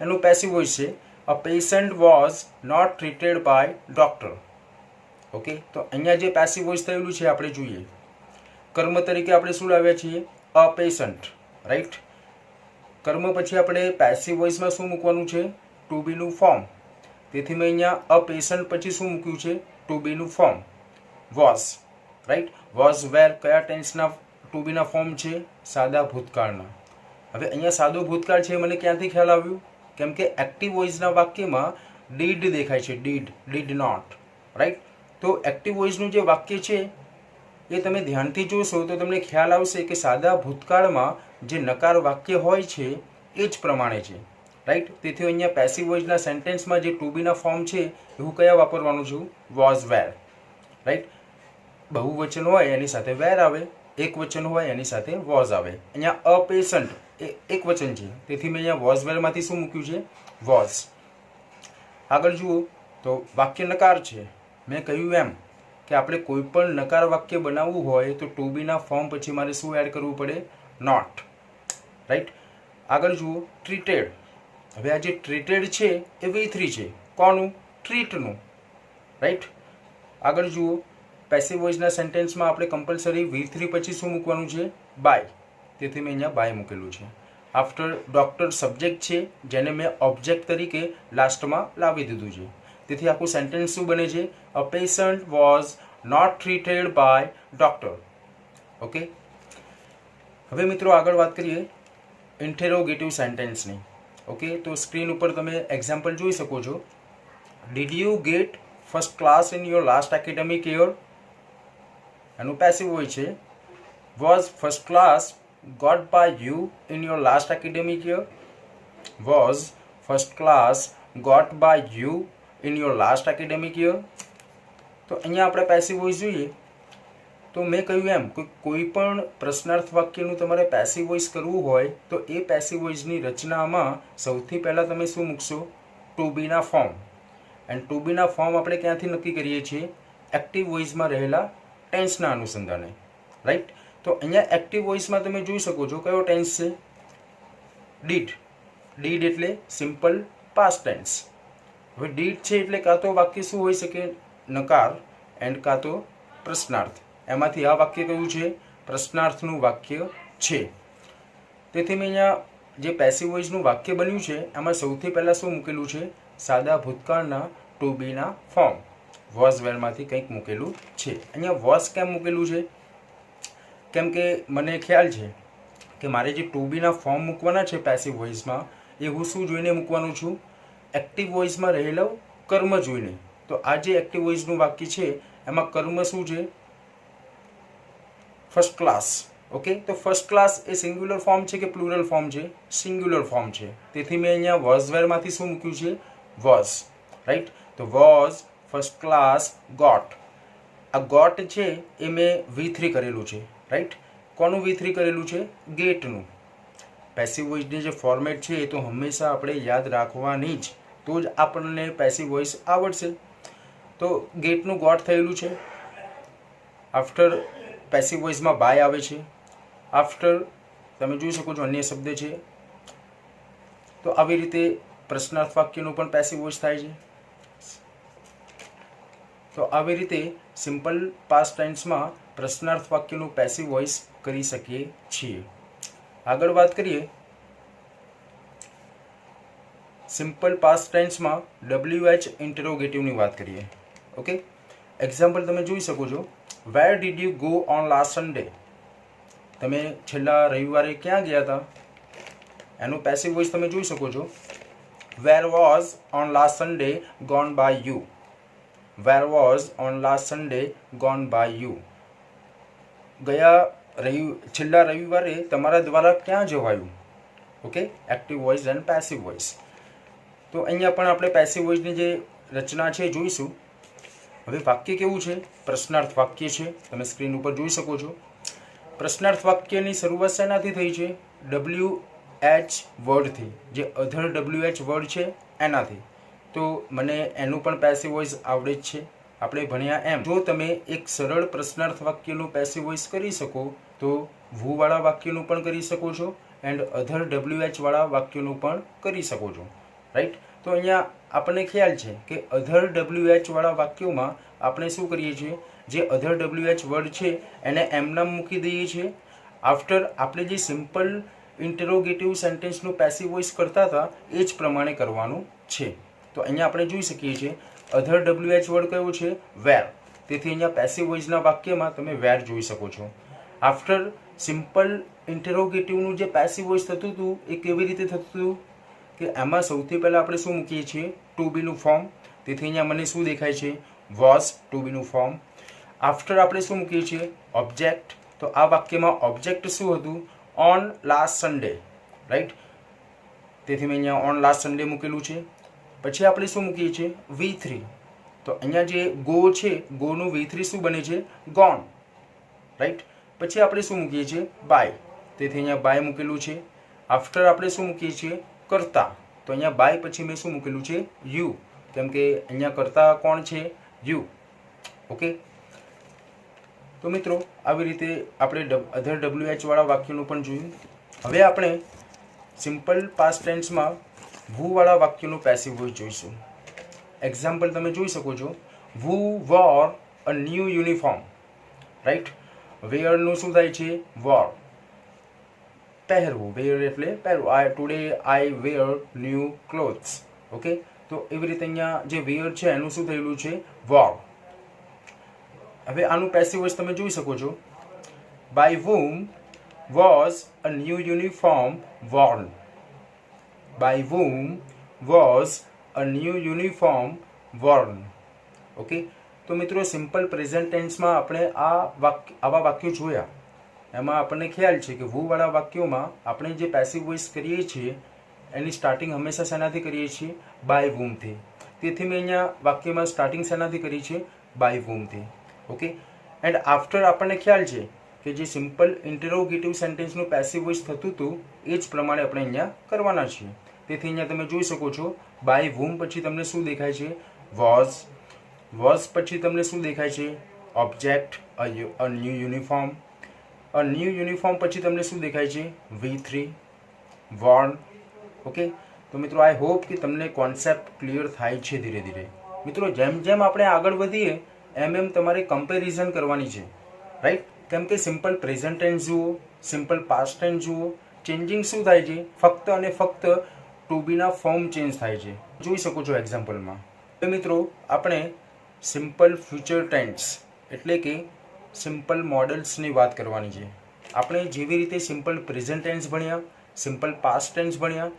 A: એનું પેસિવ વોઇસ છે a patient was not treated by doctor. Okay, તો અહીંયા જે પેસિવ વોઇસ થયેલું છે આપણે જોઈએ. કર્મ તરીકે આપણે શું લાવ્યા છીએ? a patient. રાઈટ, કર્મ પછી આપણે પેસિવ વોઇસમાં શું મૂકવાનું છે? ટુ બીનું ફોર્મ. તેથી મેં અહીંયા a patient પછી શું મૂક્યું છે? ટુ બીનું form was. Right, was were કયા ટેન્સના ટુ બીના ફોર્મ છે? સાદા ભૂતકાળના. હવે અહીંયા સાદો ભૂતકાળ છે મને ક્યાંથી ખ્યાલ આવ્યું? કેમ કે એક્ટિવ વોઇસના વાક્યમાં ડીડ દેખાય છે, ડીડ નોટ. રાઈટ, તો એક્ટિવ વોઇસનું જે વાક્ય છે એ તમે ધ્યાનથી જોશો તો તમને ખ્યાલ આવશે કે સાદા ભૂતકાળમાં જે નકાર વાક્ય હોય છે એ જ પ્રમાણે છે. રાઈટ, તેથી અહીંયા પેસિવ વોઇસના સેન્ટેન્સમાં જે ટુ બીના ફોર્મ છે એવું કયા વાપરવાનું છું? Was wear. રાઈટ, બહુવચન હોય એની સાથે વેર આવે, એક વચન હોય એની સાથે વોઝ આવે. અહીંયા અ પેશન્ટ એ એક વચન છે, તેથી મેં અહીંયા વોઝ વેરમાંથી શું મૂક્યું છે? વોઝ. આગળ જુઓ તો વાક્ય નકાર છે. મેં કહ્યું એમ કે આપણે કોઈ પણ નકાર વાક્ય બનાવવું હોય તો ટુ બીના ફોર્મ પછી મારે શું એડ કરવું પડે? નોટ. રાઈટ, આગળ જુઓ ટ્રીટેડ. હવે આ જે ટ્રીટેડ છે એ V3 છે. કોનું? ટ્રીટનું. રાઈટ, આગળ જુઓ પેસિવ વોઇસના સેન્ટેન્સમાં આપણે કમ્પલસરી V3 પછી શું મૂકવાનું છે? બાય. તેથી મેં અહીંયા બાય મૂકેલું છે. આફ્ટર ડૉક્ટર સબ્જેક્ટ છે જેને મેં ઓબ્જેક્ટ તરીકે લાસ્ટમાં લાવી દીધું છે. તેથી આખું સેન્ટેન્સ શું બને છે? A patient was not treated by doctor. Okay, હવે મિત્રો આગળ વાત કરીએ ઇન્ટેરોગેટિવ સેન્ટેન્સની. ઓકે, તો સ્ક્રીન ઉપર તમે એક્ઝામ્પલ જોઈ શકો છો. Did you get first class in your last academic year? એનું પેસિવ હોય છે. Was first class got by you in your last academic year? Was first class got by you in your last academic year? તો અહીંયા આપણે passive voice જોઈએ તો મેં કહ્યું એમ કોઈ પણ પ્રશ્નાર્થ વાક્યનું તમારે પેસિવ વોઇસ કરવું હોય તો એ પેસિવ વોઇસની રચનામાં સૌથી પહેલાં તમે શું મૂકશો? ટુ બીના ફોર્મ. એન્ડ ટુ બીના ફોર્મ આપણે ક્યાંથી નક્કી કરીએ છીએ? એક્ટિવ વોઇસમાં રહેલા ટેન્સના અનુસંધાને. રાઈટ, તો અહીંયા એક્ટિવ વોઇસમાં તમે જોઈ શકો છો કયો ટેન્સ છે? ડીડ. ડીડ એટલે સિમ્પલ પાસ્ટ ટેન્સ. હવે ડીડ છે એટલે કાં તો વાક્ય શું હોઈ શકે? નકાર એન્ડ કાં તો પ્રશ્નાર્થ. એમાંથી આ વાક્ય કયું છે? પ્રશ્નાર્થનું વાક્ય છે. તેથી મેં અહીંયા જે પેસિવ વોઇસનું વાક્ય બન્યું છે એમાં સૌથી પહેલાં શું મૂકેલું છે? સાદા ભૂતકાળના ટુ બીના ફોર્મ વોઝ વેરમાંથી કંઈક મૂકેલું છે. અહીંયા વોઝ કેમ મૂકેલું છે? કેમ કે મને ખ્યાલ છે કે મારે જે ટુ બીના ફોર્મ મૂકવાના છે પેસિવ વોઇસમાં, એ હું શું જોઈને મૂકવાનું છું? એક્ટિવ વોઇસમાં રહેલો કર્મ જોઈને. તો આ જે એક્ટિવ વોઇસનું વાક્ય છે એમાં કર્મ શું છે? First class. ઓકે, તો ફર્સ્ટ ક્લાસ એ સિંગ્યુલર ફોર્મ છે કે પ્લુરલ ફોર્મ છે? સિંગ્યુલર ફોર્મ છે. તેથી મેં અહીંયા વોઝ વેરમાંથી શું મૂક્યું છે? વોઝ. રાઈટ. તો વોઝ ફર્સ્ટ ક્લાસ ગોટ. આ ગોટ છે એ મેં V3 કરેલું છે. રાઈટ. કોનું V3 કરેલું છે? ગેટનું. પેસિવ વોઇસની જે ફોર્મેટ છે એ તો હંમેશા આપણે યાદ રાખવાની જ, તો જ આપણને પેસિવ વોઇસ આવડશે. તો ગેટનું ગોટ થયેલું છે. આફ્ટર પેસિવ વોઇસમાં બાય આવે છે. આફ્ટર તમે જોઈ શકો છો અન્ય શબ્દ છે. તો આવી રીતે પ્રશ્નાર્થ વાક્યનું પણ પેસિવ વોઇસ થાય છે. તો આવી રીતે સિમ્પલ પાસ્ટ ટેન્સમાં પ્રશ્નાર્થ વાક્યનું પેસિવ વોઇસ કરી શકીએ છીએ. આગળ વાત કરીએ સિમ્પલ પાસ્ટ ટેન્સમાં WH ઇન્ટરોગેટિવની વાત કરીએ. ઓકે, એક્ઝામ્પલ તમે જોઈ શકો છો. Where did you go on last Sunday? તમે છેલ્લા રવિવારે ક્યાં ગયા હતા? એનું પેસિવ વોઇસ તમે જોઈ શકો છો. Where was on last Sunday gone by you? Where was on last Sunday gone by you? છેલ્લા રવિવારે તમારા દ્વારા ક્યાં જવાયું? Okay, active voice and passive voice. તો અહીંયા પણ આપણે પેસિવ વોઇસની જે રચના છે જોઈશું. હવે વાક્ય કેવું છે? પ્રશ્નાર્થ વાક્ય છે. તમે સ્ક્રીન ઉપર જોઈ શકો છો. પ્રશ્નાર્થ વાક્યની શરૂઆત શેનાથી થઈ છે? WH વર્ડથી, જે અધર WH વર્ડ છે એનાથી. તો મને એનું પણ પેસિવ વોઇસ આવડે જ છે. આપણે ભણ્યા એમ, જો તમે એક સરળ પ્રશ્નાર્થ વાક્યનું પેસિવ વોઇસ કરી શકો તો વુ-વાળા વાક્યનું પણ કરી શકો છો એન્ડ અધર WH વાળા વાક્યનું પણ કરી શકો છો. રાઈટ. તો અહીંયા આપણને ખ્યાલ છે કે અધર WH વાળા વાક્યોમાં આપણે શું કરીએ છીએ? જે અધર WH વર્ડ છે એને એમનામ મૂકી દઈએ છીએ. આફ્ટર આપણે જે સિમ્પલ ઇન્ટરોગેટિવ સેન્ટેન્સનું પેસિવ વોઇસ કરતા હતા એ જ પ્રમાણે કરવાનું છે. તો અહીંયા આપણે જોઈ શકીએ છીએ અધર WH વર્ડ કયો છે? વેર. તેથી અહીંયા પેસિવ વોઇસના વાક્યમાં તમે વેર જોઈ શકો છો. આફ્ટર સિમ્પલ ઇન્ટરોગેટિવનું જે પેસિવ વોઇસ થતું હતું એ કેવી રીતે થતું હતું? કે એમાં સૌથી પહેલાં આપણે શું મૂકીએ છીએ? ટુ બીનું ફોર્મ. તેથી અહીંયા મને શું દેખાય છે? વોઝ ટુ બીનું ફોર્મ. આફ્ટર આપણે શું મૂકીએ છીએ? ઓબ્જેક્ટ. તો આ વાક્યમાં ઓબ્જેક્ટ શું હતું? On last Sunday. રાઈટ. તેથી મેં અહીંયા ઓન લાસ્ટ સન્ડે મૂકેલું છે. પછી આપણે શું મૂકીએ છીએ? V3. તો અહીંયા જે ગો છે, ગોનું V3 શું બને છે? ગોન. રાઈટ. પછી આપણે શું મૂકીએ છીએ? બાય. તેથી અહીંયા બાય મૂકેલું છે. આફ્ટર આપણે શું મૂકીએ છીએ? કરતા. તો અહીંયા બાય પછી મેં શું મૂકેલું છે? યુ. કેમ કે અહીંયા કરતા કોણ છે? યુ. ઓકે. તો મિત્રો આવી રીતે આપણે અધર WH વાળા વાક્યનું પણ જોયું. હવે આપણે સિમ્પલ પાસ્ટ ટેન્સમાં વુ-વાળા વાક્યનું પેસિવ વોઇસ જોઈશું. એક્ઝામ્પલ તમે જોઈ શકો છો. Who wore a new uniform. Right. વેયરનું શું થાય છે? વોર. પહેરવું. વેયર એટલે પહેરવું. Today I wear new clothes. Okay. તો એવી રીતે અહીંયા જે વેયર છે એનું શું થયેલું છે? વોર. હવે આનું પેસિવ વોઇસ તમે જોઈ શકો છો. By whom was a new uniform worn? By whom was a new uniform worn? Okay. તો મિત્રો સિમ્પલ પ્રેઝન્ટ ટેન્સમાં આપણે આવા વાક્યો જોયા. એમાં આપણને ખ્યાલ છે કે વુ-વાળા વાક્યોમાં આપણે જે પેસિવ વોઇસ કરીએ છીએ એની સ્ટાર્ટિંગ હંમેશા શેનાથી કરીએ છીએ? બાય whomથી. તેથી મેં અહીંયા વાક્યમાં સ્ટાર્ટિંગ શેનાથી કરી છે? બાય whomથી. ઓકે. એન્ડ આફ્ટર આપણને ખ્યાલ છે કે જે સિમ્પલ ઇન્ટરોગેટિવ સેન્ટેન્સનું પેસિવ વોઇસ થતું હતું એ જ પ્રમાણે આપણે અહીંયા કરવાના છીએ. તેથી અહીંયા તમે જોઈ શકો છો બાય whom પછી તમને શું દેખાય છે? વોઝ. વોઝ પછી તમને શું દેખાય છે? ઓબ્જેક્ટ. અ ન્યૂ યુનિફોર્મ. અ ન્યૂ યુનિફોર્મ પછી તમને શું દેખાય છે? V3. વોર્ન. ઓકે. તો મિત્રો આઈ હોપ કે તમને કોન્સેપ્ટ ક્લિયર થાય છે ધીરે ધીરે. મિત્રો જેમ જેમ આપણે આગળ વધીએ એમ તમારે કમ્પેરિઝન કરવાની છે. રાઈટ. કેમ કે સિમ્પલ પ્રેઝન્ટ ટેન્સ જુઓ, સિમ્પલ પાસ્ટ ટેન્સ જુઓ, ચેન્જિંગ શું થાય છે? ફક્ત અને ફક્ત ટુ બીના ફોર્મ ચેન્જ થાય છે. જોઈ શકો છો એક્ઝામ્પલમાં. હવે મિત્રો આપણે સિમ્પલ ફ્યુચર ટેન્સ એટલે કે સિમ્પલ મોડલ્સની વાત કરવાની છે. આપણે જેવી રીતે સિમ્પલ પ્રેઝન્ટ ટેન્સ ભણ્યા, સિમ્પલ પાસ્ટ ટેન્સ ભણ્યા,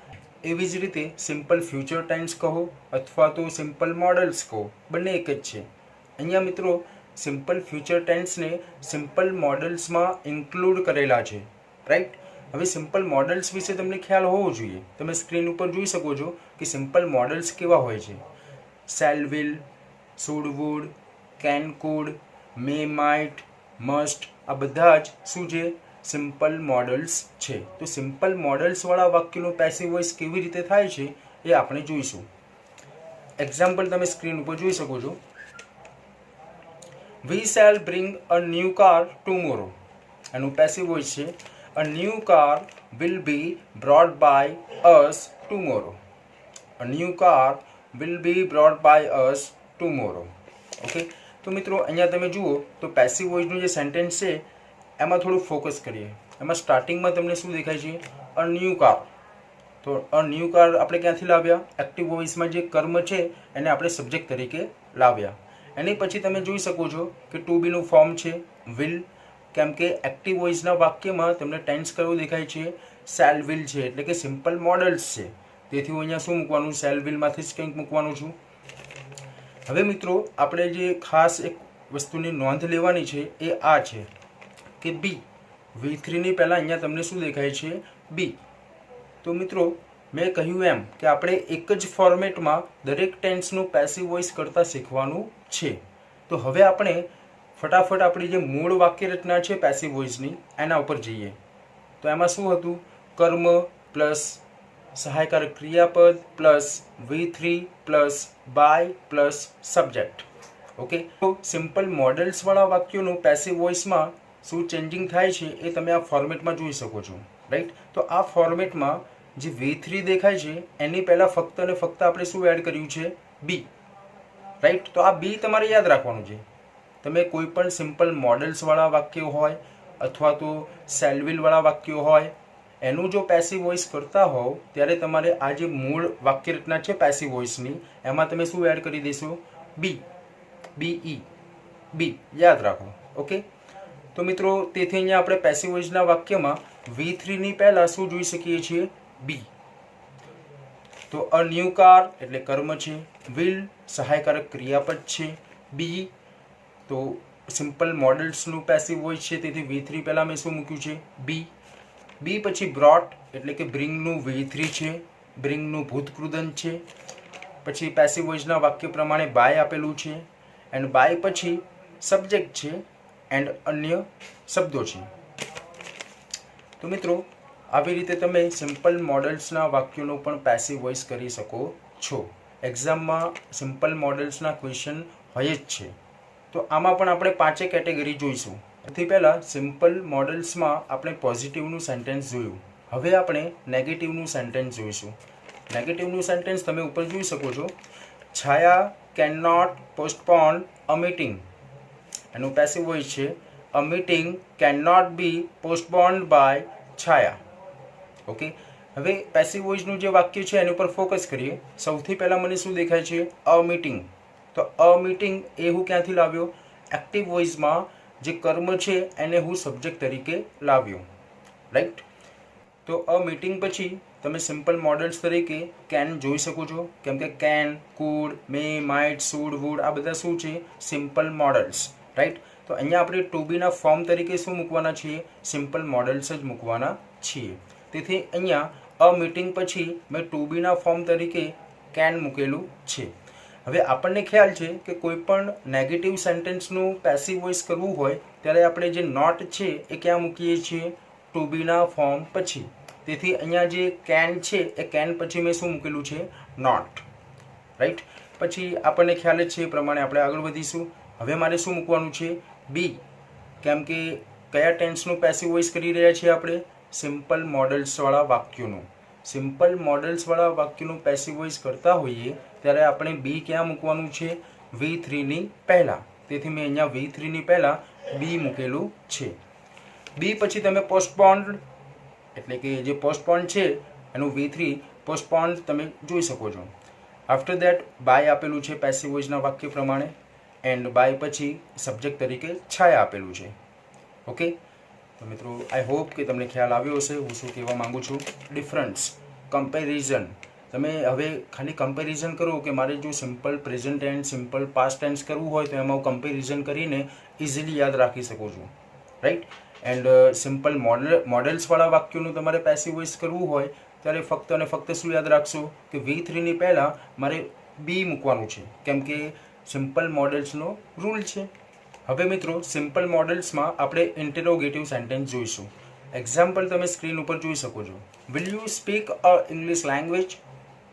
A: એવી જ રીતે સિમ્પલ ફ્યુચર ટેન્સ કહો અથવા તો સિમ્પલ મોડલ્સ કહો, બંને એક જ છે. અહીંયા મિત્રો સિમ્પલ ફ્યુચર ટેન્સને સિમ્પલ મોડલ્સમાં ઇન્ક્લુડ કરેલા છે, રાઈટ. હવે સિમ્પલ મોડલ્સ વિશે તમને ખ્યાલ હોવો જોઈએ. તમે સ્ક્રીન ઉપર જોઈ શકો છો કે સિમ્પલ મોડલ્સ કેવા હોય છે. Shall will, should would, can could, may might, must, આ બધા જ શું છે? સિમ્પલ મોડલ્સ છે. તો સિમ્પલ મોડલ્સવાળા વાક્યનું પેસિવ વોઇસ કેવી રીતે થાય છે એ આપણે જોઈશું. એક્ઝામ્પલ તમે સ્ક્રીન ઉપર જોઈ શકો છો. We shall bring a new car tomorrow. એનું પેસિવ વોઇસ છે a new car will be brought by us tomorrow. A new car will be brought by us tomorrow. Okay. તો મિત્રો અહીંયા તમે જુઓ તો પેસિવ વોઇસનું જે સેન્ટેન્સ છે એમાં થોડું ફોકસ કરીએ. એમાં સ્ટાર્ટિંગમાં તમને શું દેખાય છે? A new car. તો અ ન્યૂ કાર આપણે ક્યાંથી લાવ્યા? એક્ટિવ વોઇસમાં જે કર્મ છે એને આપણે સબ્જેક્ટ તરીકે લાવ્યા. એની પછી તમે જોઈ શકો છો કે ટુ બીનું ફોર્મ છે વિલ, કેમ કે એક્ટિવ વોઇસના વાક્યમાં તમને ટેન્સ કયું દેખાય છે? શેલ વિલ છે, એટલે કે સિમ્પલ મોડલ્સ છે. તેથી હું અહીંયા શું મૂકવાનું? શેલ વિલમાંથી જ કંઈક મૂકવાનું છું. હવે મિત્રો આપણે જે ખાસ એક વસ્તુની નોંધ લેવાની છે એ આ છે કે બી. V3ની પહેલાં અહીંયા તમને શું દેખાય છે? બી. તો મિત્રો મેં કહ્યું એમ કે આપણે એક જ ફોર્મેટમાં દરેક ટેન્સનું પેસિવ વોઇસ કરતાં શીખવાનું છે. તો હવે આપણે ફટાફટ આપણી જે મૂળ વાક્ય રચના છે પેસિવ વોઇસની એના ઉપર જઈએ. તો એમાં શું હતું? કર્મ પ્લસ સહાયકારક ક્રિયાપદ plus V3 plus by plus subject. Okay. તો સિમ્પલ મોડલ્સવાળા વાક્યોનું પેસિવ વોઇસમાં શું ચેન્જિંગ થાય છે એ તમે આ ફોર્મેટમાં જોઈ શકો છો, રાઈટ. તો આ ફોર્મેટમાં જે V3 દેખાય છે એની પહેલાં ફક્ત અને ફક્ત આપણે શું એડ કર્યું છે? બી, રાઈટ. તો આ બી તમારે યાદ રાખવાનું છે. તમે કોઈ પણ સિમ્પલ મોડલ્સવાળા વાક્યો હોય અથવા તો સેલવિલવાળા વાક્યો હોય એનું જો પેસિવ વોઇસ કરતા હોવ ત્યારે તમારે આ જે મૂળ વાક્ય રચના છે પેસિવ વોઇસની એમાં તમે શું એડ કરી દેશો? બી, BE, બી. યાદ રાખો. ઓકે. તો મિત્રો તેથી અહીંયા આપણે પેસિવ વોઇસના વાક્યમાં V3ની પહેલાં શું જોઈ શકીએ છીએ? બી. તો અ ન્યૂ કાર એટલે કર્મ છે, વિલ સહાયકારક ક્રિયાપદ છે, બી તો સિમ્પલ મોડલ્સનું પેસિવ વોઇસ છે તેથી V3 પહેલાં મેં શું મૂક્યું છે? બી. બી પછી બ્રોટ એટલે કે બ્રિંગનું V3 છે, બ્રિંગનું ભૂતકૃદંત છે. પછી પેસિવ વોઇસના વાક્ય પ્રમાણે બાય આપેલું છે એન્ડ બાય પછી સબ્જેક્ટ છે એન્ડ અન્ય શબ્દો છે. તો મિત્રો આવી રીતે તમે સિમ્પલ મોડલ્સના વાક્યોનો પણ પેસિવ વોઇસ કરી શકો છો. એક્ઝામમાં સિમ્પલ મોડલ્સના ક્વેશ્ચન હોય જ છે. તો આમાં પણ આપણે 5 કેટેગરી જોઈશું. સૌથી પહેલાં સિમ્પલ મોડલ્સમાં આપણે પોઝિટિવનું સેન્ટેન્સ જોયું. હવે આપણે નેગેટિવનું સેન્ટેન્સ જોઈશું. નેગેટિવનું સેન્ટેન્સ તમે ઉપર જોઈ શકો છો. Chhaya can not postpone a meeting. એનું પેસિવ વોઇસ છે a meeting can not be postponed by Chhaya. Okay. હવે પેસિવ વોઇસનું જે વાક્ય છે એની ઉપર ફોકસ કરીએ. સૌથી પહેલાં મને શું દેખાય છે? A meeting. તો અ મીટિંગ એ હું ક્યાંથી લાવ્યો? એક્ટિવ વોઇસમાં જે કર્મ છે એને હું સબ્જેક્ટ તરીકે લાવ્યો, રાઈટ. તો અ મીટિંગ પછી તમે સિમ્પલ મોડલ્સ તરીકે કેન જોઈ શકો છો, કેમ કે can, could, may, might, should, would આ બધા શું છે? Simple models, right. તો અહીંયા આપણે ટુ બીના ફોર્મ તરીકે શું મૂકવાના છીએ? સિમ્પલ મોડલ્સ જ મૂકવાના છીએ. તેથી અહીંયા અ મીટિંગ પછી મેં ટુ બીના ફોર્મ તરીકે કેન મૂકેલું છે. હવે આપણને ખ્યાલ છે કે કોઈ પણ નેગેટિવ સેન્ટેન્સનું પેસિવ વોઇસ કરવું હોય ત્યારે આપણે જે નોટ છે એ ક્યાં મૂકીએ છીએ? ટુ બીના ફોર્મ પછી. તેથી અહીંયા જે કેન છે એ કેન પછી મેં શું મૂકેલું છે? Not, right. પછી આપણને ખ્યાલ જ છે એ પ્રમાણે આપણે આગળ વધીશું. હવે મારે શું મૂકવાનું છે? બી, કેમ કે કયા ટેન્સનું પેસિવ વોઇસ કરી રહ્યા છીએ આપણે? સિમ્પલ મોડલ્સવાળા વાક્યોનું. સિમ્પલ મોડલ્સવાળા વાક્યનું પેસિવ વોઇસ કરતા હોઈએ ત્યારે આપણે બી ક્યાં મૂકવાનું છે? V3ની પહેલાં. તેથી મેં અહીંયા V3ની પહેલાં બી મૂકેલું છે. બી પછી તમે પોસ્ટપોન્ડ એટલે કે જે પોસ્ટપોન્ડ છે એનું V3 પોસ્ટપોન્ડ તમે જોઈ શકો છો. આફ્ટર દેટ બાય આપેલું છે પેસિવ વોઇસના વાક્ય પ્રમાણે, એન્ડ બાય પછી સબ્જેક્ટ તરીકે છાયા આપેલું છે. ઓકે, તો મિત્રો આઈ હોપ કે તમને ખ્યાલ આવ્યો હશે હું શું કહેવા માગું છું. Difference, comparison. તમે હવે ખાલી કમ્પેરિઝન કરો કે મારે જો simple present tense, simple past tense કરવું હોય તો એમાં હું કમ્પેરિઝન કરીને ઇઝીલી યાદ રાખી શકું છું, રાઈટ. એન્ડ સિમ્પલ મોડેલ્સવાળા વાક્યોનું તમારે પેસિવ વોઇસ કરવું હોય ત્યારે ફક્ત અને ફક્ત શું યાદ રાખશો કે V3ની પહેલાં મારે બી મૂકવાનું છે, કેમ કે સિમ્પલ મોડેલ્સનો રૂલ છે. હવે મિત્રો સિમ્પલ મોડેલ્સમાં આપણે ઇન્ટરોગેટિવ સેન્ટેન્સ જોઈશું. એક્ઝામ્પલ તમે સ્ક્રીન ઉપર જોઈ શકો છો. Will you speak a English language?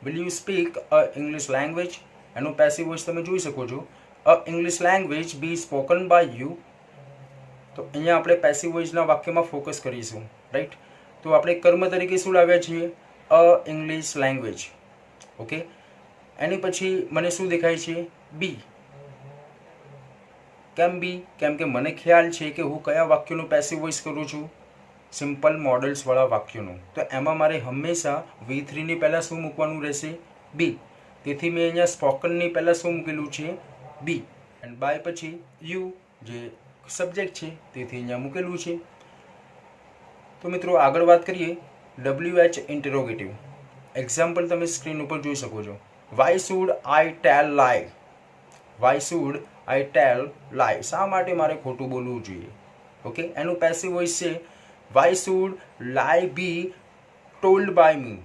A: Will you speak a English language? એનું પેસિવ વોઇસ તમે જોઈ શકો છો. A English language be spoken by you. તો અહીંયા આપણે પેસિવ વોઇસના વાક્યમાં ફોકસ કરીશું, રાઈટ. તો આપણે કર્મ તરીકે શું લાવ્યા છીએ? અ ઇંગ્લિશ લેંગ્વેજ. ઓકે, એની પછી મને શું દેખાય છે? બી. કેમ બી? કેમ કે મને ખ્યાલ છે કે હું કયા વાક્યનું પેસિવ વોઇસ કરું છું? સિમ્પલ મોડલ્સવાળા વાક્યનું. તો એમાં મારે હંમેશા V3ની પહેલાં શું મૂકવાનું રહેશે? બી. તેથી મેં અહીંયા સ્પોકનની પહેલાં શું મૂકેલું છે? બી. એન્ડ બાય પછી યુ જે સબ્જેક્ટ છે તેથી અહીંયા મૂકેલું છે. તો મિત્રો આગળ વાત કરીએ WH ઇન્ટરોગેટિવ. એક્ઝામ્પલ તમે સ્ક્રીન ઉપર જોઈ શકો છો. વાય શુડ આઈ ટેલ લાય? વાય શુડ આઈ ટેલ લાય? શા માટે મારે ખોટું બોલવું જોઈએ? ઓકે, એનું પેસિવ વોઇસ છે why should lie be told by me?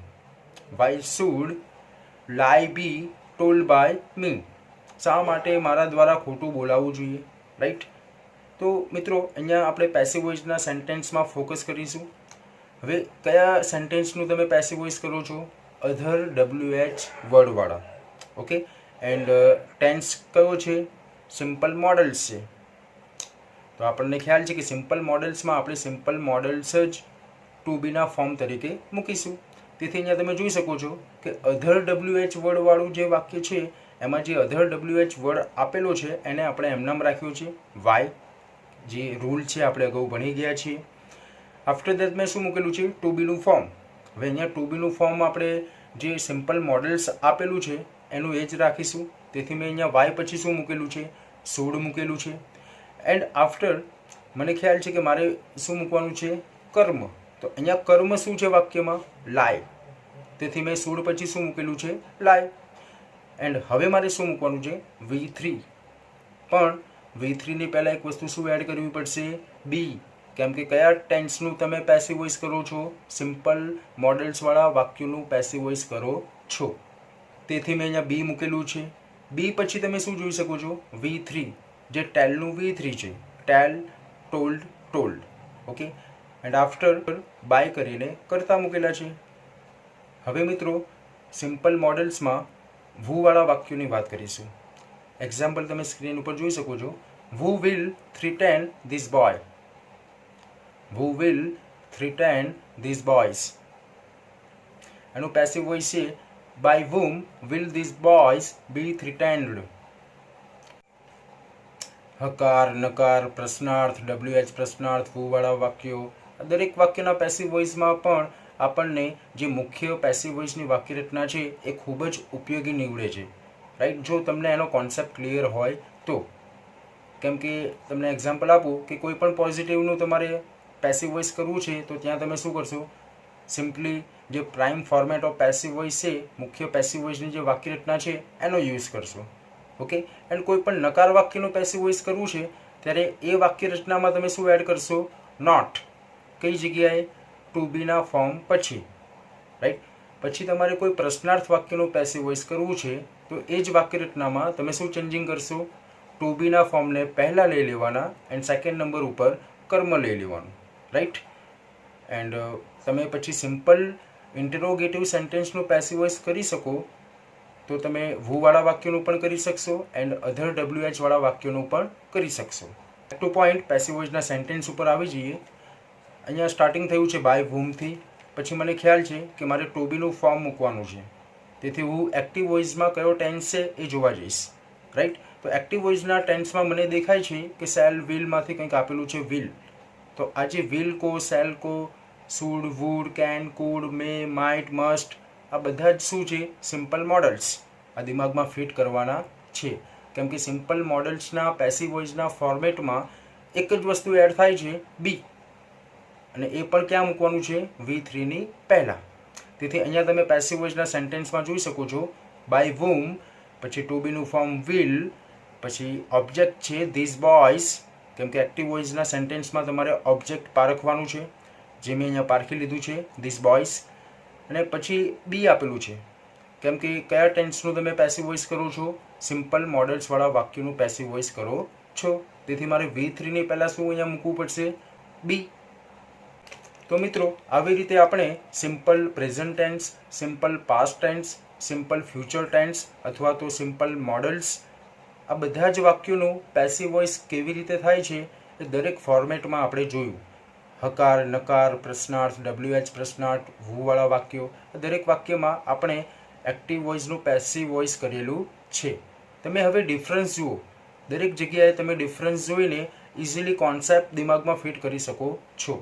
A: Why should lie be told by મી? શા માટે મારા દ્વારા ખોટું બોલાવવું જોઈએ, રાઈટ. તો મિત્રો અહીંયા આપણે પેસિવ વોઇસના સેન્ટેન્સમાં ફોકસ કરીશું. હવે કયા સેન્ટેન્સનું તમે પેસિવ વોઇસ કરો છો? અધર WH વર્ડવાળા. ઓકે, એન્ડ ટેન્સ કયો છે? સિમ્પલ મોડલ્સ છે. તો આપણને ખ્યાલ છે કે સિમ્પલ મોડલ્સમાં આપણે સિમ્પલ મોડલ્સ જ ટુ બીના ફોર્મ તરીકે મૂકીશું. તેથી અહીંયા તમે જોઈ શકો છો કે અધર WH વર્ડવાળું જે વાક્ય છે એમાં જે અધર WH વર્ડ આપેલો છે એને આપણે એમનામ રાખ્યો છે વાય. જે રૂલ છે આપણે અગાઉ ભણી ગયા છીએ. આફ્ટર દેટ મેં શું મૂકેલું છે? ટુ બીનું ફોર્મ. હવે અહીંયા ટુ બીનું ફોર્મ આપણે જે સિમ્પલ મોડલ્સ આપેલું છે એનું એ જ રાખીશું. તેથી મેં અહીંયા વાય પછી શું મૂકેલું છે? શુડ મૂકેલું છે. એન્ડ આફ્ટર મને ખ્યાલ છે કે મારે શું મૂકવાનું છે? કર્મ. તો અહીંયા કર્મ શું છે વાક્યમાં? લાય. તેથી મેં શુડ પછી શું મૂકેલું છે? લાય. એન્ડ હવે મારે શું મૂકવાનું છે? V3. પણ V3ની પહેલાં એક વસ્તુ શું એડ કરવી પડશે? બી. કેમ કે કયા ટેન્સનું તમે પેસિવ વોઇસ કરો છો? સિમ્પલ મોડલ્સવાળા વાક્યોનું પેસિવ વોઇસ કરો છો. તેથી મેં અહીંયા બી મૂકેલું છે. બી પછી તમે શું જોઈ શકો છો? V3, જે ટેલનું V3 છે. Tell, told, told. Okay, and after by કરીને કરતા મૂકેલા છે. હવે મિત્રો સિમ્પલ મોડલ્સમાં વૂવાળા વાક્યોની વાત કરીશું. એક્ઝામ્પલ તમે સ્ક્રીન ઉપર જોઈ શકો છો. Who will threaten this boy? Who will threaten these boys? એનું પેસિવ વોઇસ છે by whom will these boys be threatened? હકાર, નકાર, પ્રશ્નાર્થ, WH પ્રશ્નાર્થ, વાળા વાક્યો, દરેક વાક્યના પેસિવ વોઇસમાં પણ આપણને જે મુખ્ય પેસિવ વોઇસની વાક્ય રચના છે એ ખૂબ જ ઉપયોગી નીવડે છે, રાઈટ. જો તમને એનો કોન્સેપ્ટ ક્લિયર હોય તો. કેમ કે તમને એક્ઝામ્પલ આપું કે કોઈ પણ પોઝિટિવનું તમારે પેસિવ વોઇસ કરવું છે તો ત્યાં તમે શું કરશો? સિમ્પલી જે prime format of passive voice છે, મુખ્ય પેસિવ વોઇસની જે વાક્ય રચના છે એનો યુઝ કરશો. ઓકે, એન્ડ કોઈ પણ નકાર વાક્યનું પેસિવ વોઇસ કરવું છે ત્યારે એ વાક્ય રચનામાં તમે શું એડ કરશો? નોટ. કઈ જગ્યાએ? ટુ બીના ફોર્મ પછી, રાઈટ. પછી તમારે કોઈ પ્રશ્નાર્થ વાક્યનું પેસિવ વોઇસ કરવું છે તો એ જ વાક્ય રચનામાં તમે શું ચેન્જિંગ કરશો? ટુ બીના ફોર્મને પહેલાં લઈ લેવાના એન્ડ સેકન્ડ નંબર ઉપર કર્મ લઈ લેવાનું, રાઈટ. એન્ડ તમે પછી સિમ્પલ ઇન્ટરોગેટિવ સેન્ટેન્સનું પેસિવ વોઇસ કરી શકો તો તમે વૂવાળા વાક્યનું પણ કરી શકશો એન્ડ અધર WH વાળા વાક્યનું પણ કરી શકશો. ટુ પોઈન્ટ પેસિવ વોઇસના સેન્ટેન્સ ઉપર આવી જઈએ. અહીંયા સ્ટાર્ટિંગ થયું છે બાય વૂમથી. પછી મને ખ્યાલ છે કે મારે ટુ બીનું ફોર્મ મૂકવાનું છે. તેથી હું એક્ટિવ વોઇસમાં કયો ટેન્સ છે એ જોવા જઈશ, રાઈટ. તો એક્ટિવ વોઇસના ટેન્સમાં મને દેખાય છે કે સેલ વિલમાંથી કંઈક આપેલું છે વિલ. તો આજે વિલ કો, સેલ કો, should, would, can, could, may, might, must आ बधा ज शुं छे सिम्पल मॉडल्स आ दिमागमां फिट करवाना छे। केम के सिम्पल मॉडल्सना पेसिव वॉइसना फॉर्मेटमां एक ज वस्तु एड थाय छे बी, अने ए पण क्यां मूकवानुं छे V3 ની પહેલા। તેથી અહીંયા તમે પેસિવ વોઇસના સેન્ટેન્સમાં જોઈ શકો છો બાય વૂમ, પછી ટુ બીનું ફોર્મ વિલ, પછી ઓબ્જેક્ટ છે ધીસ બોયઝ, કેમ કે એક્ટિવ વોઇસના સેન્ટેન્સમાં તમારે ઓબ્જેક્ટ પારખવાનું છે, જે મેં અહીંયા પારખી લીધું છે ધીસ બોયઝ। અને પછી બી આપેલું છે, કેમ કે કયા ટેન્સનું તમે પેસિવ વોઇસ કરો છો, સિમ્પલ મોડલ્સવાળા વાક્યનું પેસિવ વોઇસ કરો છો। તેથી મારે V3 ની પહેલાં શું અહીંયા મૂકવું પડશે બી। तो मित्रों આવી રીતે આપણે simple present tense, simple past tense, simple future tense અથવા તો સિમ્પલ મોડલ્સ આ બધા જ વાક્યોનું પેસિવ વોઇસ કેવી રીતે થાય છે એ દરેક ફોર્મેટમાં આપણે જોયું। હકાર, નકાર, પ્રશ્નાર્થ, WH પ્રશ્નાર્થ, વૂવાળા વાક્યો દરેક વાક્યમાં આપણે એક્ટિવ વોઇસનું પેસિવ વોઇસ કરેલું છે। તમે હવે ડિફરન્સ જુઓ, દરેક જગ્યાએ તમે ડિફરન્સ જોઈને ઇઝીલી કોન્સેપ્ટ દિમાગમાં ફિટ કરી શકો છો,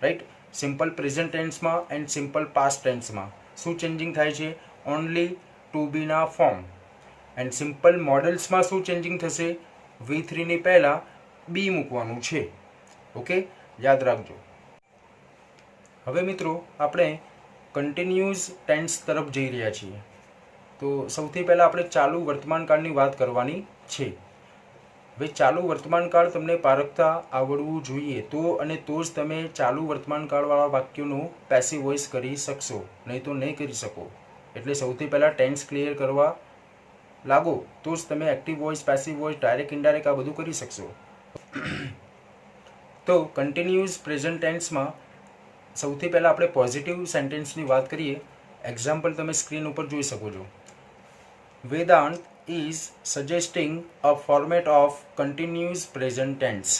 A: રાઈટ। सिम्पल प्रेजेंट टेन्स में एंड सिम्पल पास्ट टेन्स में शू चेंजिंग थाय छे ओनली टू बी ना फॉर्म, एंड सिम्पल मॉडल्स में शू चेंजिंग थशे V3 ની પહેલા बी मूकवानुं छे। ओके, याद राखजो। हवे मित्रों आपणे कन्टिन्यूअस टेन्स तरफ जई रह्या छीए। तो सौथी पहेला आपणे चालू वर्तमान काळनी वात करवानी छे। હવે ચાલુ વર્તમાન કાળ તમને પારખતા આવડવું જોઈએ તો અને તો જ તમે ચાલુ વર્તમાન કાળવાળા વાક્યોનું પેસિવ વોઇસ કરી શકશો, નહીં તો નહીં કરી શકો। એટલે સૌથી પહેલાં ટેન્સ ક્લિયર કરવા લાગો તો જ તમે active voice, passive voice, direct indirect આ બધું કરી શકશો। તો કન્ટિન્યુઅસ પ્રેઝન્ટ ટેન્સમાં સૌથી પહેલાં આપણે પોઝિટિવ સેન્ટેન્સની વાત કરીએ। એક્ઝામ્પલ તમે સ્ક્રીન ઉપર જોઈ શકો છો। Vedanta is suggesting a format of continuous present tense।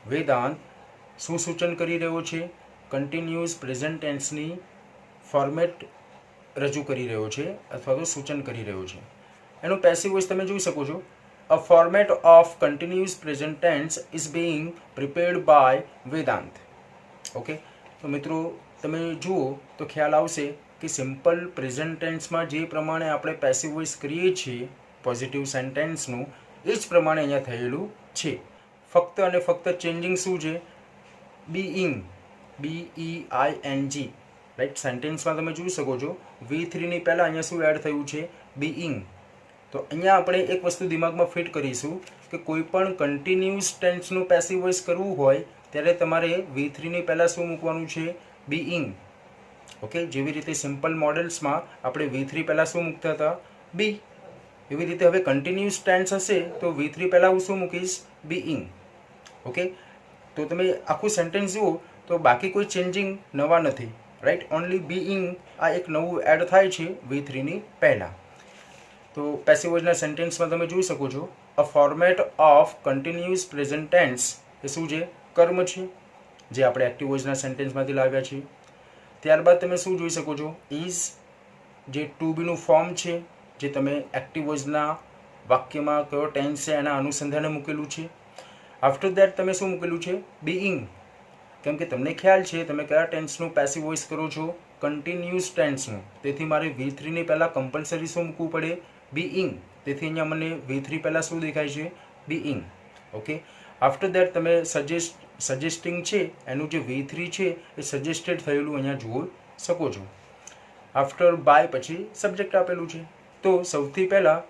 A: Vedanta શું સૂચન કરી રહ્યો છે? કન્ટિન્યુઅસ પ્રેઝન્ટ ટેન્સની ફોર્મેટ રજૂ કરી રહ્યો છે અથવા તો સૂચન કરી રહ્યો છે। એનું પેસિવ વોઇસ તમે જોઈ શકો છો। A format of continuous present tense is being prepared by Vedant. Okay, તો મિત્રો તમે જુઓ તો ખ્યાલ આવશે કે સિમ્પલ પ્રેઝન્ટ ટેન્સમાં જે પ્રમાણે આપણે પેસિવ વોઇસ કરીએ છીએ પોઝિટિવ સેન્ટેન્સનું એ જ પ્રમાણે અહીંયા થયેલું છે। ફક્ત અને ફક્ત ચેન્જિંગ શું છે? Being, BEING, right. સેન્ટેન્સમાં તમે જોઈ શકો છો V3 ની પહેલાં અહીંયા શું એડ થયું છે? બીઇંગ। તો અહીંયા આપણે એક વસ્તુ દિમાગમાં ફિટ કરીશું કે કોઈ પણ કન્ટિન્યુઅસ ટેન્સનું પેસિવ વોઇસ કરવું હોય ત્યારે તમારે V3 ની પહેલાં શું મૂકવાનું છે? બીઇંગ। ओके, जेवी रीते सिम्पल मॉडल्स में आपणे V3 पहला शू मूकता था? बी। एवी रीते हवे कंटिन्यूअस टेन्स हशे तो V3 पहला हूँ शू मूकीश? बीइंग। ओके, तो तमे आखुं सेंटेन्स जुओ तो बाकी कोई चेंजिंग नवा नथी, राइट। ओनली बीइंग आ एक नवुं एड थाय छे V3 ની પહેલા। तो पेसिव वॉइसना सेंटेन्स में तमे जोई शको छो a format of continuous present tense ए शुं छे? कर्म छे, जे आपणे एक्टिव वॉइसना सेंटेन्समांथी लाव्या छे। ત્યારબાદ તમે શું જોઈ શકો છો? ઇઝ, જે ટુ બીનું ફોર્મ છે, જે તમે એક્ટિવ વોઇસના વાક્યમાં કયો ટેન્સ છે એના અનુસંધાને મૂકેલું છે। આફ્ટર દેટ તમે શું મૂકેલું છે? બીઇંગ, કેમ કે તમને ખ્યાલ છે તમે કયા ટેન્સનું પેસિવ વોઇસ કરો છો? કન્ટિન્યુઅસ ટેન્સનું। તેથી મારે V3 ની પહેલાં કમ્પલસરી શું મૂકવું પડે? બીઇંગ। તેથી અહીંયા મને V3 પહેલાં શું દેખાય છે? બીઇંગ। ઓકે, આફ્ટર દેટ તમે સજેસ્ટિંગ છે એનું જે V3 છે એ સજેસ્ટેડ થયેલું અહીંયા જોઈ શકો છો। આફ્ટર બાય પછી સબ્જેક્ટ આપેલું છે। તો સૌથી પહેલાં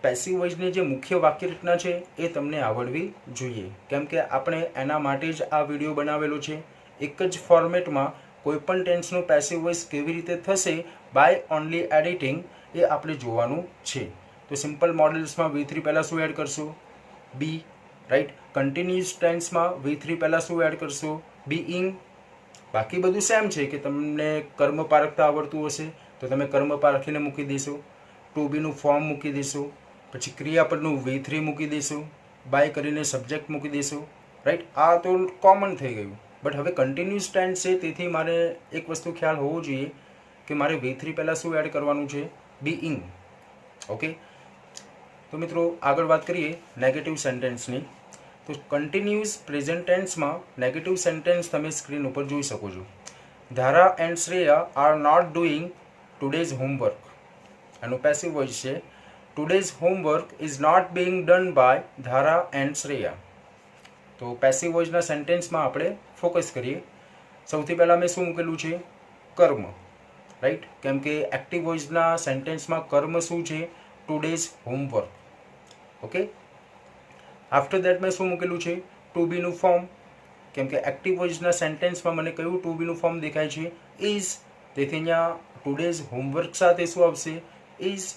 A: પેસિવ વોઇસની જે મુખ્ય વાક્ય રચના છે એ તમને આવડવી જોઈએ, કેમ કે આપણે એના માટે જ આ વિડીયો બનાવેલો છે। એક જ ફોર્મેટમાં કોઈપણ ટેન્સનું પેસિવ વોઇસ કેવી રીતે થશે બાય ઓનલી એડિટિંગ એ આપણે જોવાનું છે। તો સિમ્પલ મોડલ્સમાં V3 પહેલાં શું એડ કરશો? બી, राइट। कंटिन्यूअस टेन्स में V3 पहला शू एड करशो? बीइंग। बाकी बधुं सेम है कि तमने कर्म पारखता आवड़तुं हशे तो तमे कर्म पारखीने मूकी देशो, टू बीनुं फॉर्म मूकी देशो, पछी क्रियापदनुं V3 मूकी देशो, बाय करीने सब्जेक्ट मूकी देशो, राइट। आ तो कॉमन थई गयुं। बट हवे कंटिन्यूअस टेन्स छे तेथी मारे एक वस्तु ख्याल होवो जोईए कि मारे V3 पहला शू एड करवानुं छे? बीइंग। ओके, तो मित्रों आगळ वात करीए नेगेटिव सेंटेन्सनी। तो कंटिन्यूअस प्रेजेंट टेन्स में नेगेटिव सेंटेन्स तमे स्क्रीन पर जोई शको छो। Dhara and Shreya are not doing today's homework. એનું પેસિવ વોઇસ છે today's homework is not being done by Dhara and Shreya. તો પેસિવ વોઇસના સેન્ટેન્સમાં આપણે ફોકસ કરીએ. સૌથી પહેલાં મેં શું મૂકેલું છે? કર્મ. રાઈટ, કેમ કે એક્ટિવ વોઇસના સેન્ટેન્સમાં કર્મ શું છે? Today's homework. Okay. After that મેં શું મૂકેલું છે? ટુ બીનું ફોર્મ. કેમ કે એક્ટિવ વોઇસના સેન્ટેન્સમાં મને કયું ટુ બીનું ફોર્મ દેખાય છે? ઇઝ. તેથી અહીંયા ટુડેઝ હોમવર્ક સાથે શું આવશે? ઇઝ.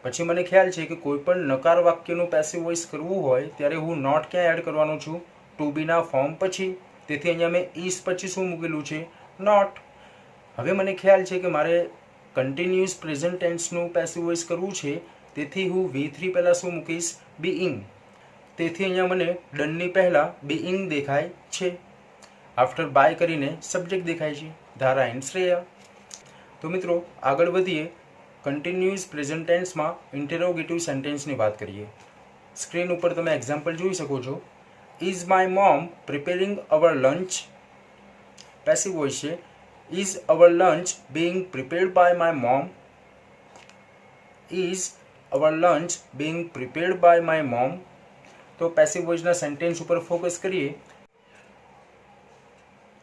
A: પછી મને ખ્યાલ છે કે કોઈ પણ નકાર વાક્યનું પેસિવ વોઇસ કરવું હોય ત્યારે હું નોટ ક્યાં એડ કરવાનો છું? ટુ બીના ફોર્મ પછી. તેથી અહીંયા મેં ઇઝ પછી શું મૂકેલું છે? નોટ. હવે મને ખ્યાલ છે કે મારે કન્ટિન્યુઅસ પ્રેઝન્ટ ટેન્સનું પેસિવ વોઇસ કરવું છે, તેથી હું V3 પહેલાં શું મૂકીશ? બીઇંગ. તેથી અહીંયા મને ડનની પહેલાં બીઇંગ દેખાય છે. આફ્ટર બાય કરીને સબ્જેક્ટ દેખાય છે, ધારા એન્ડ શ્રેયા. તો મિત્રો આગળ વધીએ. કન્ટિન્યુઅસ પ્રેઝન્ટ ટેન્સમાં ઇન્ટેરોગેટિવ સેન્ટેન્સની વાત કરીએ. સ્ક્રીન ઉપર તમે એક્ઝામ્પલ જોઈ શકો છો. Is my mom preparing our lunch. Passive voice છે is our lunch being prepared by my mom. Is our lunch being prepared by my mom. તો પેસિવ વોઇસના સેન્ટેન્સ ઉપર ફોકસ કરીએ.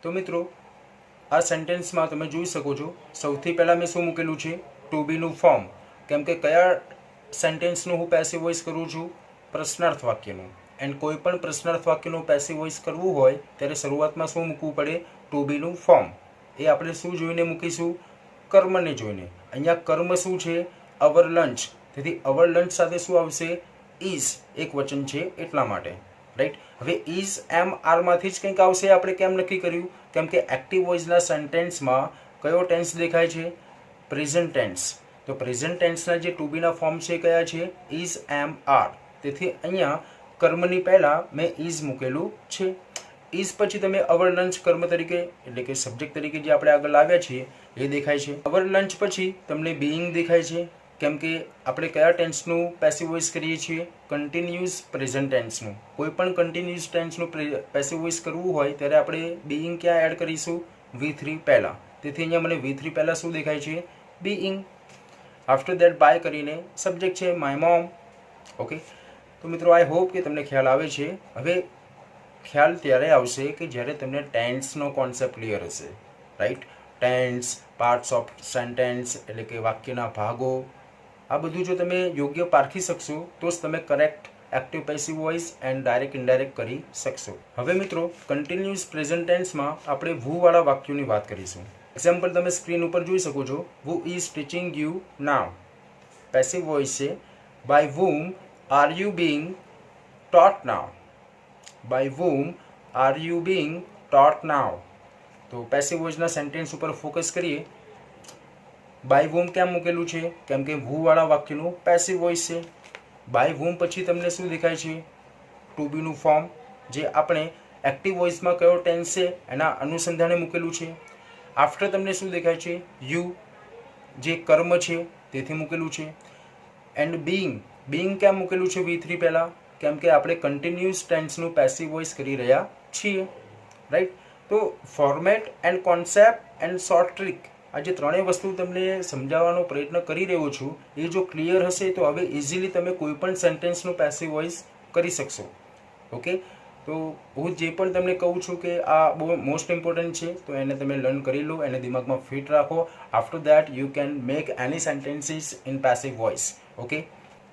A: તો મિત્રો આ સેન્ટેન્સમાં તમે જોઈ શકો છો સૌથી પહેલાં મેં શું મૂકેલું છે? ટુ બીનું ફોર્મ. કેમ કે કયા સેન્ટેન્સનું હું પેસિવ વોઇસ કરું છું? પ્રશ્નાર્થ વાક્યનું. એન્ડ કોઈ પણ પ્રશ્નાર્થ વાક્યનું પેસિવ વોઇસ કરવું હોય ત્યારે શરૂઆતમાં શું મૂકવું પડે? ટુ બીનું ફોર્મ. એ આપણે શું જોઈને મૂકીશું? કર્મને જોઈને. અહીંયા કર્મ શું છે? અવર લંચ. તેથી અવર લંચ સાથે શું આવશે? ઇઝ. એક વચન છે એટલા માટે. રાઈટ. હવે ઇઝ એમ આરમાંથી જ કંઈક આવશે. આપણે કેમ નક્કી કર્યું? કેમ કે એક્ટિવ વોઇસના સેન્ટેન્સમાં કયો ટેન્સ દેખાય છે? Present tense. તો પ્રેઝન્ટ ટેન્સના જે ટુ બીના ફોર્મ છે કયા છે? Is am are. તેથી અહીંયા કર્મની પહેલાં મેં ઇઝ મૂકેલું છે. ઇઝ પછી તમે અવર લંચ કર્મ તરીકે એટલે કે સબ્જેક્ટ તરીકે જે આપણે આગળ લાવ્યા છીએ એ દેખાય છે. અવર લંચ પછી તમને બીઇંગ દેખાય છે. કેમ કે આપણે કયા ટેન્સનું પેસિવ વોઇસ કરીએ છીએ? કન્ટિન્યુઅસ પ્રેઝન્ટ ટેન્સનું. કોઈ પણ કન્ટિન્યુઅસ ટેન્સનું પેસિવ વોઇસ કરવું હોય ત્યારે આપણે બીઇંગ ક્યાં એડ કરીશું? V3 પહેલાં. તેથી અહીંયા મને V3 પહેલાં શું દેખાય છે? બીઇંગ. આફ્ટર દેટ બાય કરીને સબ્જેક્ટ છે માય મોમ. ઓકે. તો મિત્રો આઈ હોપ કે તમને ખ્યાલ આવે છે. હવે ખ્યાલ ત્યારે આવશે કે જ્યારે તમને ટેન્સનો કોન્સેપ્ટ ક્લિયર હશે. Right. Tense, parts of sentence એટલે કે વાક્યના ભાગો, આ બધું જો તમે યોગ્ય પારખી શકશો તો જ તમે correct active passive voice and direct indirect કરી શકશો. હવે મિત્રો કન્ટિન્યુઅસ પ્રેઝન્ટ ટેન્સમાં આપણે વુ-વાળા વાક્યોની વાત કરીશું. એક્ઝામ્પલ તમે સ્ક્રીન ઉપર જોઈ શકો છો. Who is teaching you now. Passive voice છે by whom are you being taught now. By whom are you being taught now. તો પેસિવ વોઇસના સેન્ટેન્સ ઉપર ફોકસ કરીએ. બાય whom કેમ મૂકેલું છે? કેમ કે વુ-વાળા વાક્યનું પેસિવ વોઇસ છે. બાય whom પછી તમને શું દેખાય છે? ટુ બીનું ફોર્મ, જે આપણે એક્ટિવ વોઇસમાં કયો ટેન્સ છે એના અનુસંધાને મૂકેલું છે. આફ્ટર તમને શું દેખાય છે? યુ, જે કર્મ છે તેથી મૂકેલું છે. And being. બીઇંગ કેમ મૂકેલું છે V3 પહેલાં? કેમ કે આપણે કન્ટિન્યુઅસ ટેન્સનું પેસિવ વોઇસ કરી રહ્યા છીએ. રાઈટ. તો format and concept and short trick, આ જે ત્રણેય વસ્તુ તમને સમજાવવાનો પ્રયત્ન કરી રહ્યો છું એ જો ક્લિયર હશે તો હવે ઇઝીલી તમે કોઈ પણ સેન્ટેન્સનું પેસિવ વોઇસ કરી શકશો. ઓકે. તો હું જે પણ તમને કહું છું કે આ બહુ મોસ્ટ ઇમ્પોર્ટન્ટ છે, તો એને તમે લર્ન કરી લો, એને દિમાગમાં ફિટ રાખો. After that you can make any sentences in passive voice. Okay.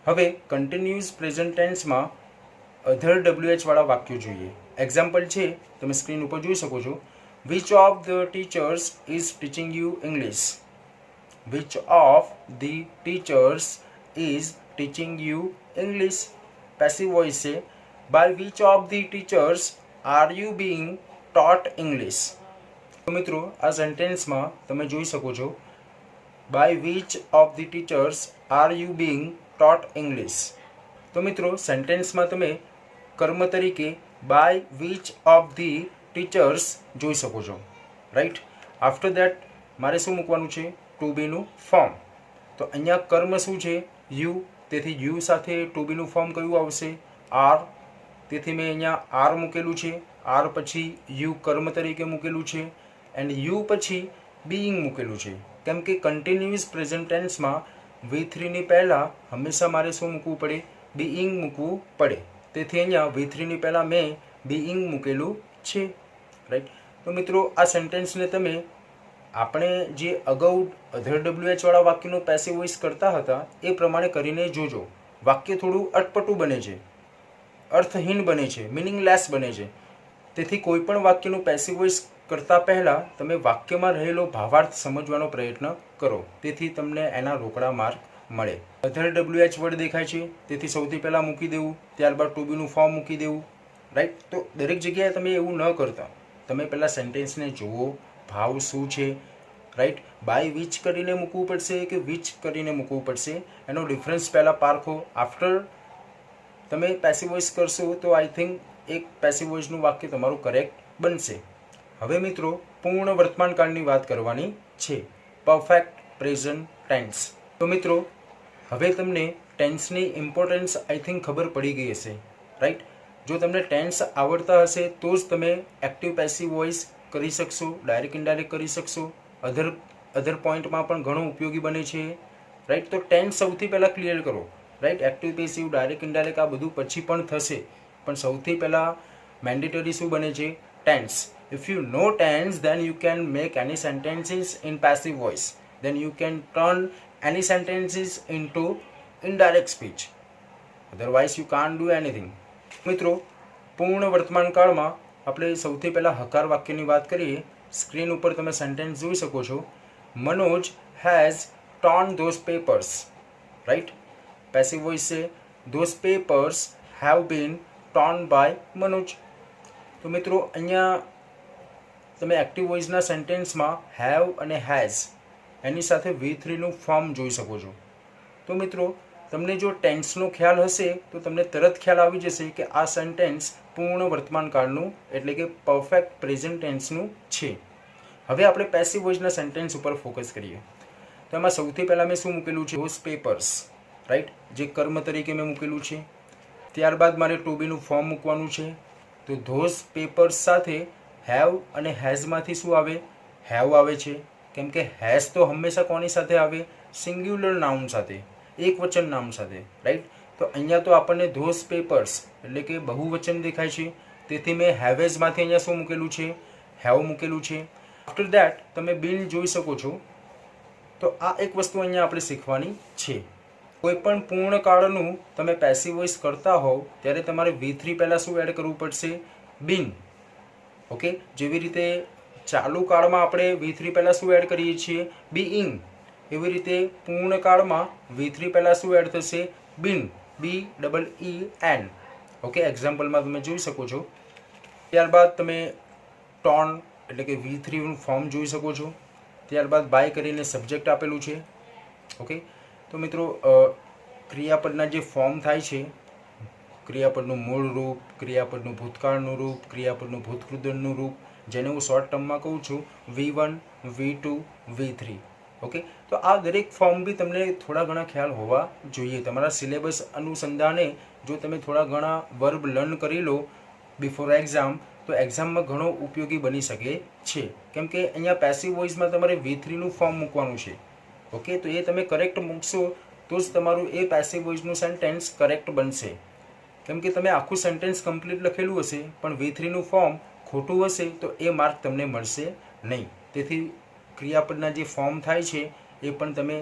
A: હવે કન્ટિન્યુઅસ પ્રેઝન્ટ ટેન્સમાં અધર WH વાળા વાક્યો જોઈએ. એક્ઝામ્પલ છે તમે સ્ક્રીન ઉપર જોઈ શકો છો. Which of the teachers is teaching you English? Which of the teachers is teaching you English? Passive voice છે by which of the teachers are you being taught English? તો મિત્રો આ સેન્ટેન્સમાં તમે જોઈ શકો છો by which of the teachers are you being taught English? તો મિત્રો સેન્ટેન્સમાં તમે કર્મ તરીકે by which of the teachers જોઈ શકો છો. રાઈટ. આફ્ટર દેટ મારે શું મૂકવાનું છે? ટુ બીનું ફોર્મ. તો અહીંયા કર્મ શું છે? યુ. તેથી યુ સાથે ટુ બીનું ફોર્મ કયું આવશે? આર. તેથી મેં અહીંયા આર મૂકેલું છે. આર પછી યુ કર્મ તરીકે મૂકેલું છે. એન્ડ યુ પછી બીઇંગ મૂકેલું છે. કેમ કે કન્ટિન્યુઅસ પ્રેઝન્ટ ટેન્સમાં V3ની પહેલાં હંમેશા મારે શું મૂકવું પડે? બીઇંગ મૂકવું પડે. તેથી અહીંયા V3ની પહેલાં મેં બીઇંગ મૂકેલું છે, રાઈટ. તો મિત્રો આ સેન્ટેન્સને તમે આપણે જે અગાઉ અધર WH વાળા વાક્યનું પેસિવ વોઇસ કરતા હતા એ પ્રમાણે કરીને જોજો. વાક્ય થોડું અટપટું બને છે, અર્થહીન બને છે, મિનિંગલેસ બને છે. તેથી કોઈ પણ વાક્યનું પેસિવ વોઇસ કરતાં પહેલાં તમે વાક્યમાં રહેલો ભાવાર્થ સમજવાનો પ્રયત્ન કરો. તેથી તમને એના રોકડા માર્ક મળે. અધર WH વર્ડ દેખાય છે, તેથી સૌથી પહેલાં મૂકી દેવું, ત્યારબાદ ટુ બીનું ફોર્મ મૂકી દેવું, રાઈટ. તો દરેક જગ્યાએ તમે એવું ન કરતા. તમે પહેલાં સેન્ટેન્સને જુઓ, ભાવ શું છે, રાઈટ. બાય વિચ કરીને મૂકવું પડશે કે વિચ કરીને મૂકવું પડશે, એનો ડિફરન્સ પહેલાં પારખો. આફ્ટર તમે પેસિવ વોઇસ કરશો તો આઈ થિંક એક પેસિવ વોઇસનું વાક્ય તમારું કરેક્ટ બનશે. હવે મિત્રો પૂર્ણ વર્તમાનકાળની વાત કરવાની છે, પરફેક્ટ પ્રેઝન્ટ ટેન્સ. તો મિત્રો હવે તમને ટેન્સની ઇમ્પોર્ટન્સ આઈ થિંક ખબર પડી ગઈ હશે, રાઈટ. જો તમને ટેન્સ આવડતા હશે તો જ તમે એક્ટિવ પેસિવ વોઇસ કરી શકશો, ડાયરેક્ટ ઇનડાયરેક્ટ કરી શકશો. અધર પોઈન્ટમાં પણ ઘણો ઉપયોગી બને છે, રાઈટ. તો ટેન્સ સૌથી પહેલાં ક્લિયર કરો, right. Active passive direct indirect આ બધું પછી પણ થશે, પણ સૌથી પહેલાં મેન્ડેટરી શું બને છે? Tense. If you know tense, then you can make any sentences in passive voice. Then you can turn any sentences into indirect speech. Otherwise, you can't do anything. મિત્રો પૂર્ણ વર્તમાન કાળમાં આપણે સૌથી પહેલાં હકાર વાક્યની વાત કરીએ. સ્ક્રીન ઉપર તમે સેન્ટેન્સ જોઈ શકો છો. Manoj has torn those papers. Right. Passive voice છે. those papers have been torn by Manoj. તો મિત્રો અહીંયા તમે એક્ટિવ વોઇસના સેન્ટેન્સમાં હેવ અને હેઝ એની સાથે V3નું ફોર્મ જોઈ શકો છો. તો મિત્રો તમને જો ટેન્સનો ખ્યાલ હશે તો તમને તરત ખ્યાલ આવી જશે કે આ સેન્ટેન્સ પૂર્ણ વર્તમાનકાળનું એટલે કે પરફેક્ટ પ્રેઝન્ટ ટેન્સનું છે. હવે આપણે પેસિવ વોઇસના સેન્ટેન્સ ઉપર ફોકસ કરીએ. તો એમાં સૌથી પહેલાં મેં શું મૂકેલું છે? ધોઝ પેપર્સ, રાઈટ, જે કર્મ તરીકે મેં મૂકેલું છે. ત્યારબાદ મારે ટુ બીનું ફોર્મ મૂકવાનું છે. તો ધોઝ પેપર્સ સાથે હેવ અને હેઝમાંથી શું આવે? હેવ આવે છે. કેમ કે હેઝ તો હંમેશા કોની સાથે આવે? સિંગ્યુલર નાઉન સાથે, એક વચન નામ સાથે, રાઈટ. તો અહીંયા તો આપણને ધોઝ પેપર્સ એટલે કે બહુવચન દેખાય છે, તેથી મેં હેવેઝમાંથી અહીંયા શું મૂકેલું છે? હેવ મૂકેલું છે. આફ્ટર દેટ તમે બીન જોઈ શકો છો. તો આ એક વસ્તુ અહીંયા આપણે શીખવાની છે. કોઈ પણ પૂર્ણકાળનું તમે પેસિવ વોઇસ કરતા હોવ ત્યારે તમારે V3 પહેલાં શું એડ કરવું પડશે? બીન. ઓકે. જેવી રીતે ચાલુ કાળમાં આપણે V3 પહેલાં શું એડ કરીએ છીએ? બીઇંગ. એવી રીતે પૂર્ણકાળમાં V3 પહેલાં શું એડ થશે? બીન. BEEN. ઓકે. એક્ઝામ્પલમાં તમે જોઈ શકો છો. ત્યારબાદ તમે ટોન એટલે કે V3નું ફોર્મ જોઈ શકો છો. ત્યારબાદ બાય કરીને સબ્જેક્ટ આપેલું છે. ઓકે. તો મિત્રો ક્રિયાપદના જે ફોર્મ થાય છે, ક્રિયાપદનું મૂળ રૂપ, ક્રિયાપદનું ભૂતકાળનું રૂપ, ક્રિયાપદનું ભૂતકૃદનનું રૂપ, જેને હું શોર્ટ ટર્મમાં કહું છું V1, V2, V3. ઓકે. તો આ દરેક ફોર્મ બી તમને થોડા ઘણા ખ્યાલ હોવા જોઈએ. તમારા સિલેબસ અનુસંધાને જો તમે થોડા ઘણા વર્બ લર્ન કરી લો બિફોર એક્ઝામ, તો એક્ઝામમાં ઘણો ઉપયોગી બની શકે છે. કેમ કે અહીંયા પેસિવ વોઇસમાં તમારે V3નું ફોર્મ મૂકવાનું છે. ઓકે. તો એ તમે કરેક્ટ મૂકશો તો જ તમારું એ પેસિવ વોઇસનું સેન્ટેન્સ કરેક્ટ બનશે. કેમ કે તમે આખું સેન્ટેન્સ કમ્પ્લીટ લખેલું હશે પણ V3નું ફોર્મ ખોટું હશે તો એ માર્ક તમને મળશે નહીં. તેથી ક્રિયાપદના જે ફોર્મ થાય છે એ પણ તમે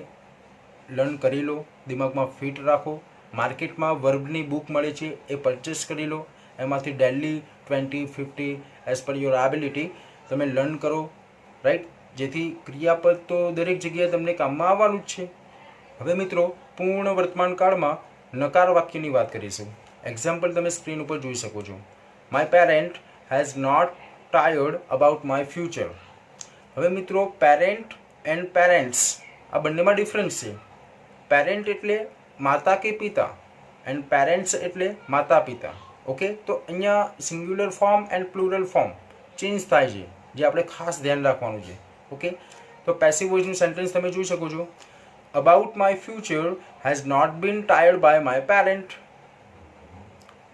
A: લર્ન કરી લો, દિમાગમાં ફિટ રાખો. માર્કેટમાં વર્બની બુક મળે છે, એ પરચેસ કરી લો. એમાંથી daily 20, 50 as per your ability તમે લર્ન કરો, રાઈટ. જેથી ક્રિયાપદ તો દરેક જગ્યાએ તમને કામમાં આવવાનું જ છે. હવે મિત્રો પૂર્ણ વર્તમાન કાળમાં નકાર વાક્યની વાત કરીશું. એક્ઝામ્પલ તમે સ્ક્રીન ઉપર જોઈ શકો છો. My parent has not tired about my future. હવે મિત્રો પેરેન્ટ એન્ડ પેરેન્ટ્સ આ બંનેમાં ડિફરન્સ છે. પેરેન્ટ એટલે માતા કે પિતા એન્ડ પેરેન્ટ્સ એટલે માતા પિતા. ઓકે. તો અહીંયા singular form and plural form change થાય છે, જે આપણે ખાસ ધ્યાન રાખવાનું છે. ઓકે. તો પેસિવ વોઇસનું સેન્ટેન્સ તમે જોઈ શકો છો. About my future has not been tired by my parent.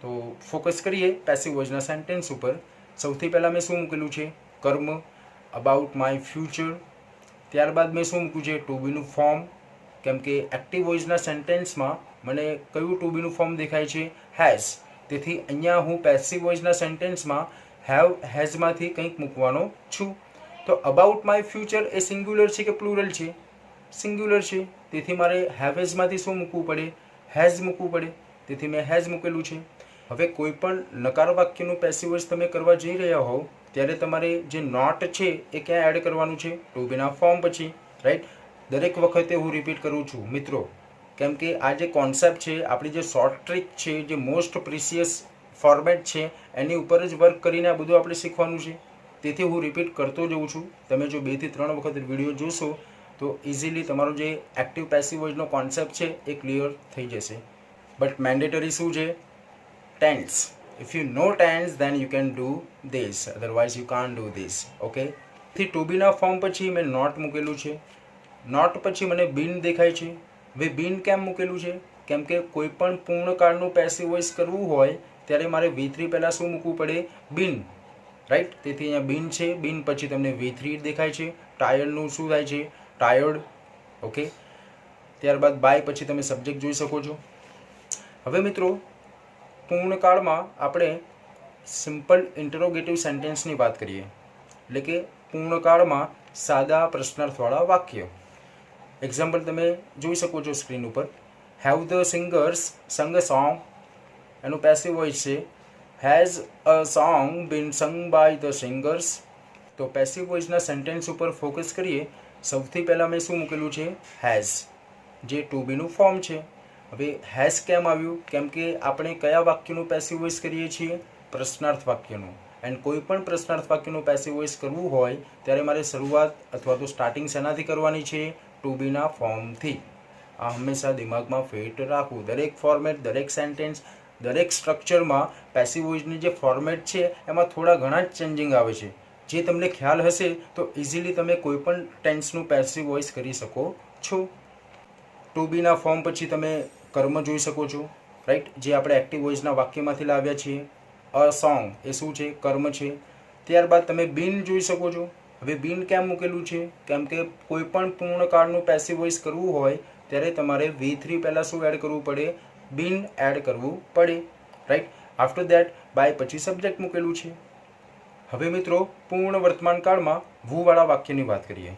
A: તો ફોકસ કરીએ પેસિવ વોઇસના સેન્ટેન્સ ઉપર. સૌથી પહેલાં મેં શું મૂકેલું છે? કર્મ. About my future. ત્યારબાદ મેં શું મૂક્યું છે, ટુ બીનું ફોર્મ, કેમ કે એક્ટિવ વોઇસના સેન્ટેન્સમાં મને કયું ટુ બીનું ફોર્મ દેખાય છે, હેઝ. તેથી અહીંયા હું પેસિવ વોઇસના સેન્ટેન્સમાં હેઝમાંથી કંઈક મૂકવાનો છું. તો about my future A singular છે કે પ્લુરલ છે, સિંગ્યુલર છે. તેથી મારે હેવેઝમાંથી શું મૂકવું પડે, હેઝ મૂકવું પડે. તેથી મેં હેઝ મૂકેલું છે. હવે કોઈ પણ નકાર વાક્યનું પેસિવ વોઇસ તમે કરવા જઈ રહ્યા હોવ ત્યારે તમારે જે નોટ છે એ ક્યાં એડ કરવાનું છે, ટુ બીના ફોર્મ પછી, રાઈટ. દરેક વખતે હું રિપીટ કરું છું મિત્રો, કેમ કે આ જે કોન્સેપ્ટ છે, આપણી જે શોર્ટ ટ્રીક છે, જે મોસ્ટ પ્રિસિયસ ફોર્મેટ છે, એની ઉપર જ વર્ક કરીને આ બધું આપણે શીખવાનું છે. તેથી હું રિપીટ કરતો જઉં છું. તમે જો 2 થી 3 વખત વિડીયો જોશો તો ઇઝીલી તમારો જે એક્ટિવ પેસિવ વોઇસનો કોન્સેપ્ટ છે એ ક્લિયર થઈ જશે. બટ મેન્ડેટરી શું છે, tense. If you know tense then you can do this, otherwise you can't do this. Okay. થી ટુ બીના ફોર્મ પછી મેં નોટ મૂકેલું છે. નોટ પછી મને બીન દેખાય છે. હવે બીન કેમ મૂકેલું છે, કેમ કે કોઈ પણ પૂર્ણકાળનું પેસિવ વોઇસ કરવું હોય ત્યારે મારે V3 પહેલાં શું મૂકવું પડે, બીન, રાઈટ. તેથી અહીંયા બીન છે. બીન પછી તમને V3 દેખાય છે. ટાયર્ડનું શું થાય છે, ટાયર્ડ. ઓકે. ત્યારબાદ બાય પછી તમે સબ્જેક્ટ જોઈ શકો છો. હવે મિત્રો પૂર્ણકાળમાં આપણે સિમ્પલ ઇન્ટરોગેટિવ સેન્ટેન્સની વાત કરીએ, એટલે કે પૂર્ણકાળમાં સાદા પ્રશ્નાર્થવાળા વાક્ય. એક્ઝામ્પલ તમે જોઈ શકો છો સ્ક્રીન ઉપર. Have the singers sung a song, એનું પેસિવ વોઇસ છે. Has a song been sung by the singers. તો પેસિવ વોઇસના સેન્ટેન્સ ઉપર ફોકસ કરીએ. સૌથી પહેલાં મેં શું મૂકેલું છે, હેઝ, જે ટુ બીનું ફોર્મ છે. હવે હેઝ કેમ આવ્યું, કેમ કે આપણે કયા વાક્યનું પેસિવ વોઇસ કરીએ છીએ, પ્રશ્નાર્થ વાક્યનું. એન્ડ કોઈ પણ પ્રશ્નાર્થ વાક્યનું પેસિવ વોઇસ કરવું હોય ત્યારે મારે શરૂઆત અથવા તો સ્ટાર્ટિંગ શેનાથી કરવાની છે, ટુ બીના ફોર્મથી. આ હંમેશા દિમાગમાં ફિટ રાખવું. દરેક ફોર્મેટ, દરેક સેન્ટેન્સ, દરેક સ્ટ્રક્ચરમાં પેસિવ વોઇસની જે ફોર્મેટ છે એમાં થોડા ઘણા જ ચેન્જિંગ આવે છે. જે તમને ખ્યાલ હશે તો ઇઝીલી તમે કોઈ પણ ટેન્સનું પેસિવ વોઇસ કરી શકો છો. ટુ બીના ફોર્મ પછી તમે કર્મ જોઈ શકો છો, રાઈટ, જે આપણે એક્ટિવ વોઇસના વાક્યમાંથી લાવ્યા છીએ. અ સોંગ એ શું છે, કર્મ છે. ત્યારબાદ તમે બીન જોઈ શકો છો. હવે બીન કેમ મૂકેલું છે, કેમ કે કોઈ પણ પૂર્ણકાળનું પેસિવ વોઇસ કરવું હોય ત્યારે તમારે V3 પહેલાં શું એડ કરવું પડે, બીન એડ કરવું પડે, રાઈટ. આફ્ટર દેટ બાય પછી સબ્જેક્ટ મૂકેલું છે. હવે મિત્રો પૂર્ણ વર્તમાન કાળમાં વુ-વાળા વાક્યની વાત કરીએ.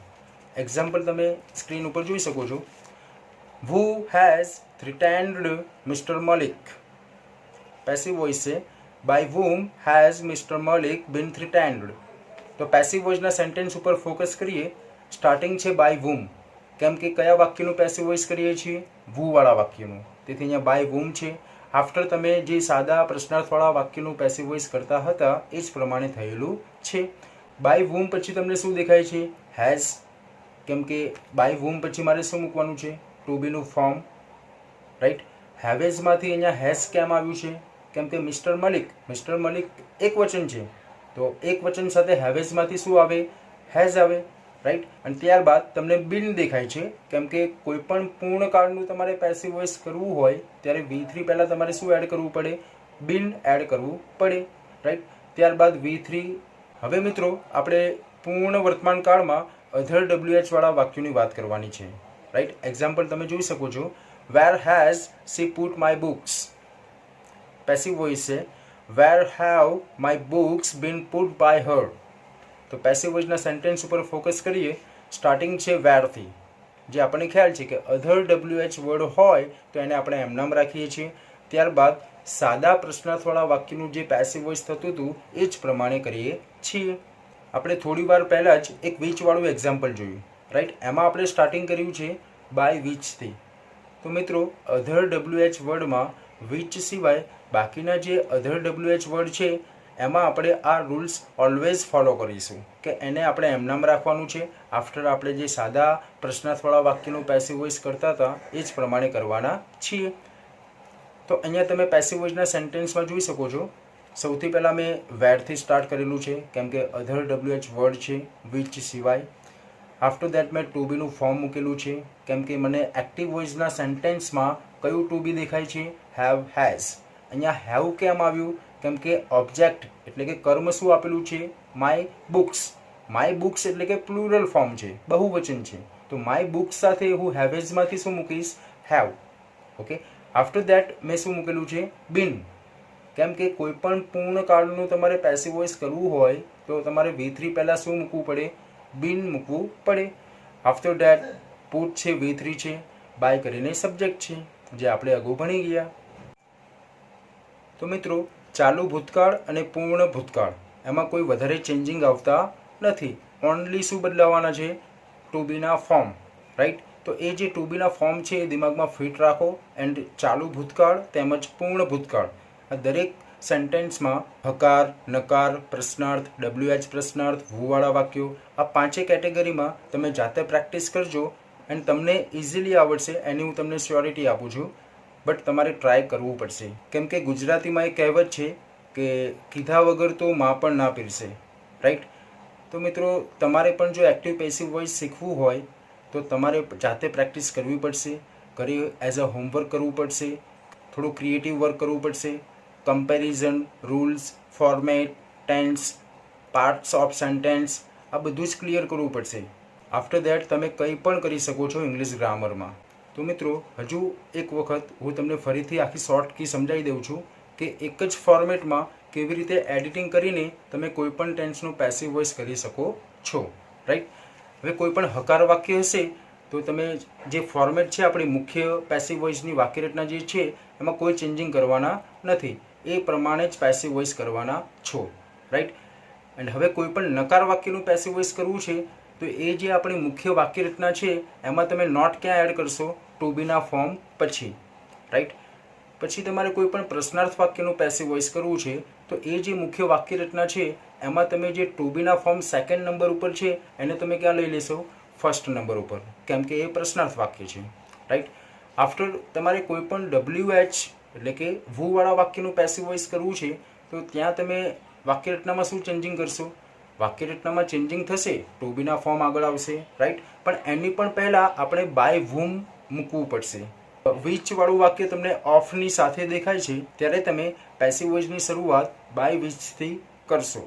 A: એક્ઝામ્પલ તમે સ્ક્રીન ઉપર જોઈ શકો છો. Who has threatened mister Malik. Passive voice છે. By whom has Mr. Malik been threatened. તો પેસિવ વોઇસના સેન્ટેન્સ ઉપર ફોકસ કરીએ. સ્ટાર્ટિંગ છે બાય whom, કેમ કે કયા વાક્યનું પેસિવ વોઇસ કરીએ છીએ, વુ-વાળા વાક્યનું. તેથી અહીંયા બાય whom છે. આફ્ટર તમે જે સાદા પ્રશ્નાર્થવાળા વાક્યનું પેસિવ વોઇસ કરતા હતા એ જ પ્રમાણે થયેલું છે. બાય whom પછી તમને શું દેખાય છે, હેઝ, કેમ કે બાય whom પછી મારે શું મૂકવાનું છે, ટુ બીનું ફોર્મ, રાઈટ. હેવેઝમાંથી અહીંયા હેઝ કેમ આવ્યું છે, કેમ કે મિસ્ટર મલિક એક વચન છે. તો એક વચન સાથે હેવેઝમાંથી શું આવે, હેઝ આવે, રાઈટ. અને ત્યારબાદ તમને બીન દેખાય છે, કેમ કે કોઈ પણ પૂર્ણકાળનું તમારે પેસિવ વોઇસ કરવું હોય ત્યારે V3 પહેલાં તમારે શું એડ કરવું પડે, બીન એડ કરવું પડે, રાઈટ. ત્યારબાદ V3. હવે મિત્રો આપણે પૂર્ણ વર્તમાન કાળમાં અધર WH વાળા વાક્યોની વાત કરવાની છે, રાઈટ. એક્ઝામ્પલ તમે જોઈ શકો છો. Where has she put my books. Passive voice છે. Where have my books been put by her. તો પેસિવ વોઇસના સેન્ટેન્સ ઉપર ફોકસ કરીએ. સ્ટાર્ટિંગ છે વેરથી, જે આપણને ખ્યાલ છે કે અધર WH વર્ડ હોય તો એને આપણે એમ નામ રાખીએ છીએ. ત્યારબાદ સાદા પ્રશ્નાર્થવાળા વાક્યનું જે પેસિવ વોઇસ થતું હતું એ જ પ્રમાણે કરીએ છીએ. આપણે થોડી વાર પહેલાં જ એક વીચવાળું એક્ઝામ્પલ જોયું, રાઈટ. એમાં આપણે સ્ટાર્ટિંગ કર્યું છે બાય વીચથી. તો મિત્રો અધર WH વર્ડમાં વીચ સિવાય બાકીના જે અધર WH વર્ડ છે એમાં આપણે આ રૂલ્સ ઓલવેઝ ફોલો કરીશું કે એને આપણે એમ નામ રાખવાનું છે. આફ્ટર આપણે જે સાદા પ્રશ્નાર્થવાળા વાક્યનું પેસિવ વોઇસ કરતા હતા એ જ પ્રમાણે કરવાના છીએ. તો અહીંયા તમે પેસિવ વોઇસના સેન્ટેન્સમાં જોઈ શકો છો. સૌથી પહેલાં મેં વેરથી સ્ટાર્ટ કરેલું છે, કેમ કે અધર WH વર્ડ છે વીચ સિવાય. આફ્ટર દેટ મેં ટુ બીનું ફોર્મ મૂકેલું છે, કેમ કે મને એક્ટિવ વોઇસના સેન્ટેન્સમાં કયું ટુ બી દેખાય છે, હેવ, હેઝ. અહીંયા હેવ કેમ આવ્યું, કેમ કે ઓબ્જેક્ટ એટલે કે કર્મ શું આપેલું છે, માય બુક્સ. માય બુક્સ એટલે કે પ્લુરલ ફોર્મ છે, બહુવચન છે, તો માય બુક્સ સાથે હું હેવેઝમાંથી શું મૂકીશ? હેવ. ઓકે, આફ્ટર દેટ મેં શું મૂકેલું છે? બીન. કેમ કે કોઈ પણ પૂર્ણકાળનું તમારે પેસિવ વોઇસ કરવું હોય તો તમારે V3 પહેલાં શું મૂકવું પડે? બીન મૂકવું પડે. આફ્ટર દેટ પુટ છે, V3 છે, બાય કરીને સબ્જેક્ટ છે, જે આપણે અગાઉ ભણી ગયા. તો મિત્રો, ચાલુ ભૂતકાળ અને પૂર્ણ ભૂતકાળ એમાં કોઈ વધારે ચેન્જિંગ આવતા નથી. ઓનલી શું બદલાવાના છે? ટુ બીના ફોર્મ, રાઈટ? તો એ જે ટુ બીના ફોર્મ છે એ દિમાગમાં ફિટ રાખો. એન્ડ ચાલુ ભૂતકાળ તેમજ પૂર્ણ ભૂતકાળ આ દરેક સેન્ટેન્સમાં હકાર, નકાર, પ્રશ્નાર્થ, WH પ્રશ્નાર્થ, ભૂવાળા વાક્યો આ પાંચે કેટેગરીમાં તમે જાતે પ્રેક્ટિસ કરજો એન્ડ તમને ઇઝીલી આવડશે એની હું તમને શ્યોરિટી આપું છું. બટ તમારે ટ્રાય કરવું પડશે, કેમ કે ગુજરાતીમાં એક કહેવત છે કે કીધા વગર તો માં પણ ના પીરસે, રાઈટ? તો મિત્રો, તમારે પણ જો એક્ટિવ પેસિવ વોઇસ શીખવું હોય તો તમારે જાતે પ્રેક્ટિસ કરવી પડશે, ઘરે એઝ અ હોમવર્ક કરવું પડશે, થોડું ક્રિએટિવ વર્ક કરવું પડશે, comparison, rules, format, tense, parts of sentence આ બધું જ ક્લિયર કરવું પડશે. આફ્ટર દેટ તમે કંઈ પણ કરી શકો છો ઇંગ્લિશ ગ્રામરમાં. તો મિત્રો, હજુ એક વખત હું તમને ફરીથી આખી શોર્ટ કી સમજાવી દઉં છું કે એક જ ફોર્મેટમાં કેવી રીતે એડિટિંગ કરીને તમે કોઈ પણ ટેન્સનું પેસિવ વોઇસ કરી શકો છો, રાઈટ? હવે કોઈ પણ હકાર વાક્ય હશે તો તમે જે ફોર્મેટ છે આપણી મુખ્ય પેસિવ વોઇસની વાક્યરચના જે છે એમાં કોઈ ચેન્જિંગ કરવાના નથી, એ પ્રમાણે જ પેસિવ વોઇસ કરવાના છો, રાઈટ? એન્ડ હવે કોઈ પણ નકાર વાક્યનું પેસિવ વોઇસ કરવું છે તો એ જે આપણી મુખ્ય વાક્યરચના છે એમાં તમે નોટ ક્યાં એડ કરશો? ટુ બીના ફોર્મ પછી, રાઈટ? પછી તમારે કોઈ પણ પ્રશ્નાર્થ વાક્યનું પેસિવ વોઇસ કરવું છે તો એ જે મુખ્ય વાક્યરચના છે એમાં તમે જે ટુ બીના ફોર્મ સેકન્ડ નંબર ઉપર છે એને તમે ક્યાં લઈ લેશો? ફર્સ્ટ નંબર ઉપર, કેમ કે એ પ્રશ્નાર્થ વાક્ય છે, રાઈટ? આફ્ટર તમારે કોઈ પણ WH એટલે કે ભૂવાળા વાક્યનું પેસિવ વોઇસ કરવું છે તો ત્યાં તમે વાક્યરચનામાં શું ચેન્જિંગ કરશો? વાક્યરચનામાં ચેન્જિંગ થશે, ટુ બીના ફોર્મ આગળ આવશે, રાઈટ? પણ એની પણ પહેલાં આપણે બાય વૂમ મૂકવું પડશે. વિચ વાળું વાક્ય તમને ઓફની સાથે દેખાય છે ત્યારે તમે પેસિવ વોઇસની શરૂઆત બાય વિચથી કરશો,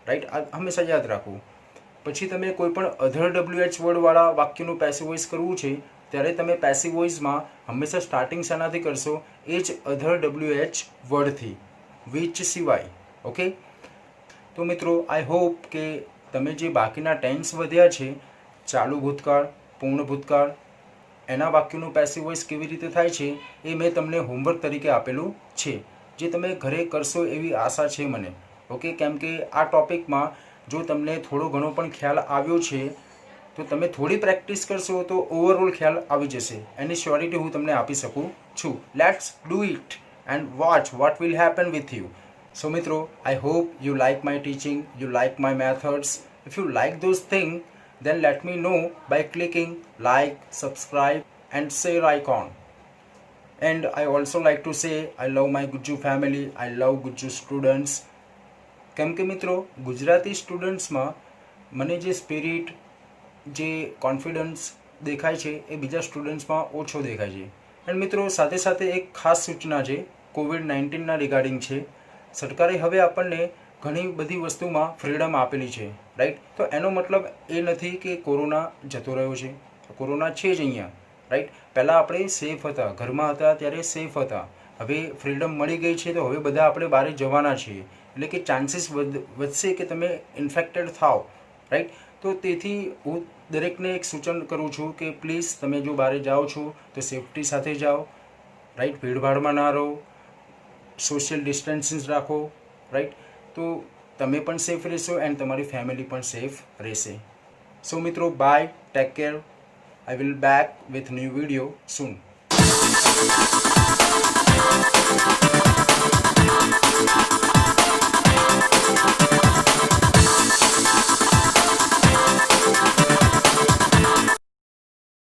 A: રાઈટ? આ હંમેશા યાદ રાખવું. પછી તમે કોઈ પણ અધર WH વર્ડવાળા વાક્યનું પેસિવ વોઇસ કરવું છે ત્યારે તમે પેસિવ વોઇસમાં હંમેશા સ્ટાર્ટિંગ શાનાથી કરશો? એ જ અધર WH વર્ડથી, વિચ સિવાય. ઓકે? તો મિત્રો, આઈ હોપ કે તમે જે બાકીના ટેન્સ વધ્યા છે, ચાલુ ભૂતકાળ, પૂર્ણ ભૂતકાળ, એના વાક્યોનું પેસિવ વોઇસ કેવી રીતે થાય છે એ મેં તમને હોમવર્ક તરીકે આપેલું છે, જે તમે ઘરે કરશો એવી આશા છે મને. ઓકે? કેમ કે આ ટોપિકમાં જો તમને થોડો ઘણો પણ ખ્યાલ આવ્યો છે તો તમે થોડી પ્રેક્ટિસ કરશો તો ઓવરઓલ ખ્યાલ આવી જશે, એની શ્યોરિટી હું તમને આપી શકું છું. Let's do it and watch what will happen with you. So મિત્રો, I hope you like my teaching, you like my methods. If you like those thing then let me know by clicking like, subscribe and share icon. And I also like to say I love my Gujju family, I love Gujju students. કેમ કે મિત્રો, ગુજરાતી સ્ટુડન્ટ્સમાં મને જે spirit, જે confidence દેખાય છે એ બીજા સ્ટુડન્ટ્સમાં ઓછો દેખાય છે. એન્ડ મિત્રો, સાથે સાથે એક ખાસ સૂચના છે COVID-19ના રિગાર્ડિંગ છે. સરકારે હવે આપણને ઘણી બધી વસ્તુમાં ફ્રીડમ આપેલી છે, રાઈટ? તો એનો મતલબ એ નથી કે કોરોના જતો રહ્યો છે. કોરોના છે જ અહીંયા, રાઈટ? પહેલાં આપણે સેફ હતા, ઘરમાં હતા ત્યારે સેફ હતા. હવે ફ્રીડમ મળી ગઈ છે તો હવે બધા આપણે બહાર જવાના છીએ, એટલે કે ચાન્સીસ વધશે કે તમે ઇન્ફેક્ટેડ થાઓ, રાઈટ? તો તેથી હું દરેકને એક સૂચન કરું છું કે પ્લીઝ તમે જો બહાર જાઓ છો તો સેફટી સાથે જાઓ, રાઈટ? ભીડભાડમાં ના રહો, સોશિયલ ડિસ્ટન્સિંગ રાખો, રાઈટ? તો તમે પણ સેફ રહેશો એન્ડ તમારી ફેમિલી પણ સેફ રહેશે. સો મિત્રો, bye, take care. I will back with new video soon.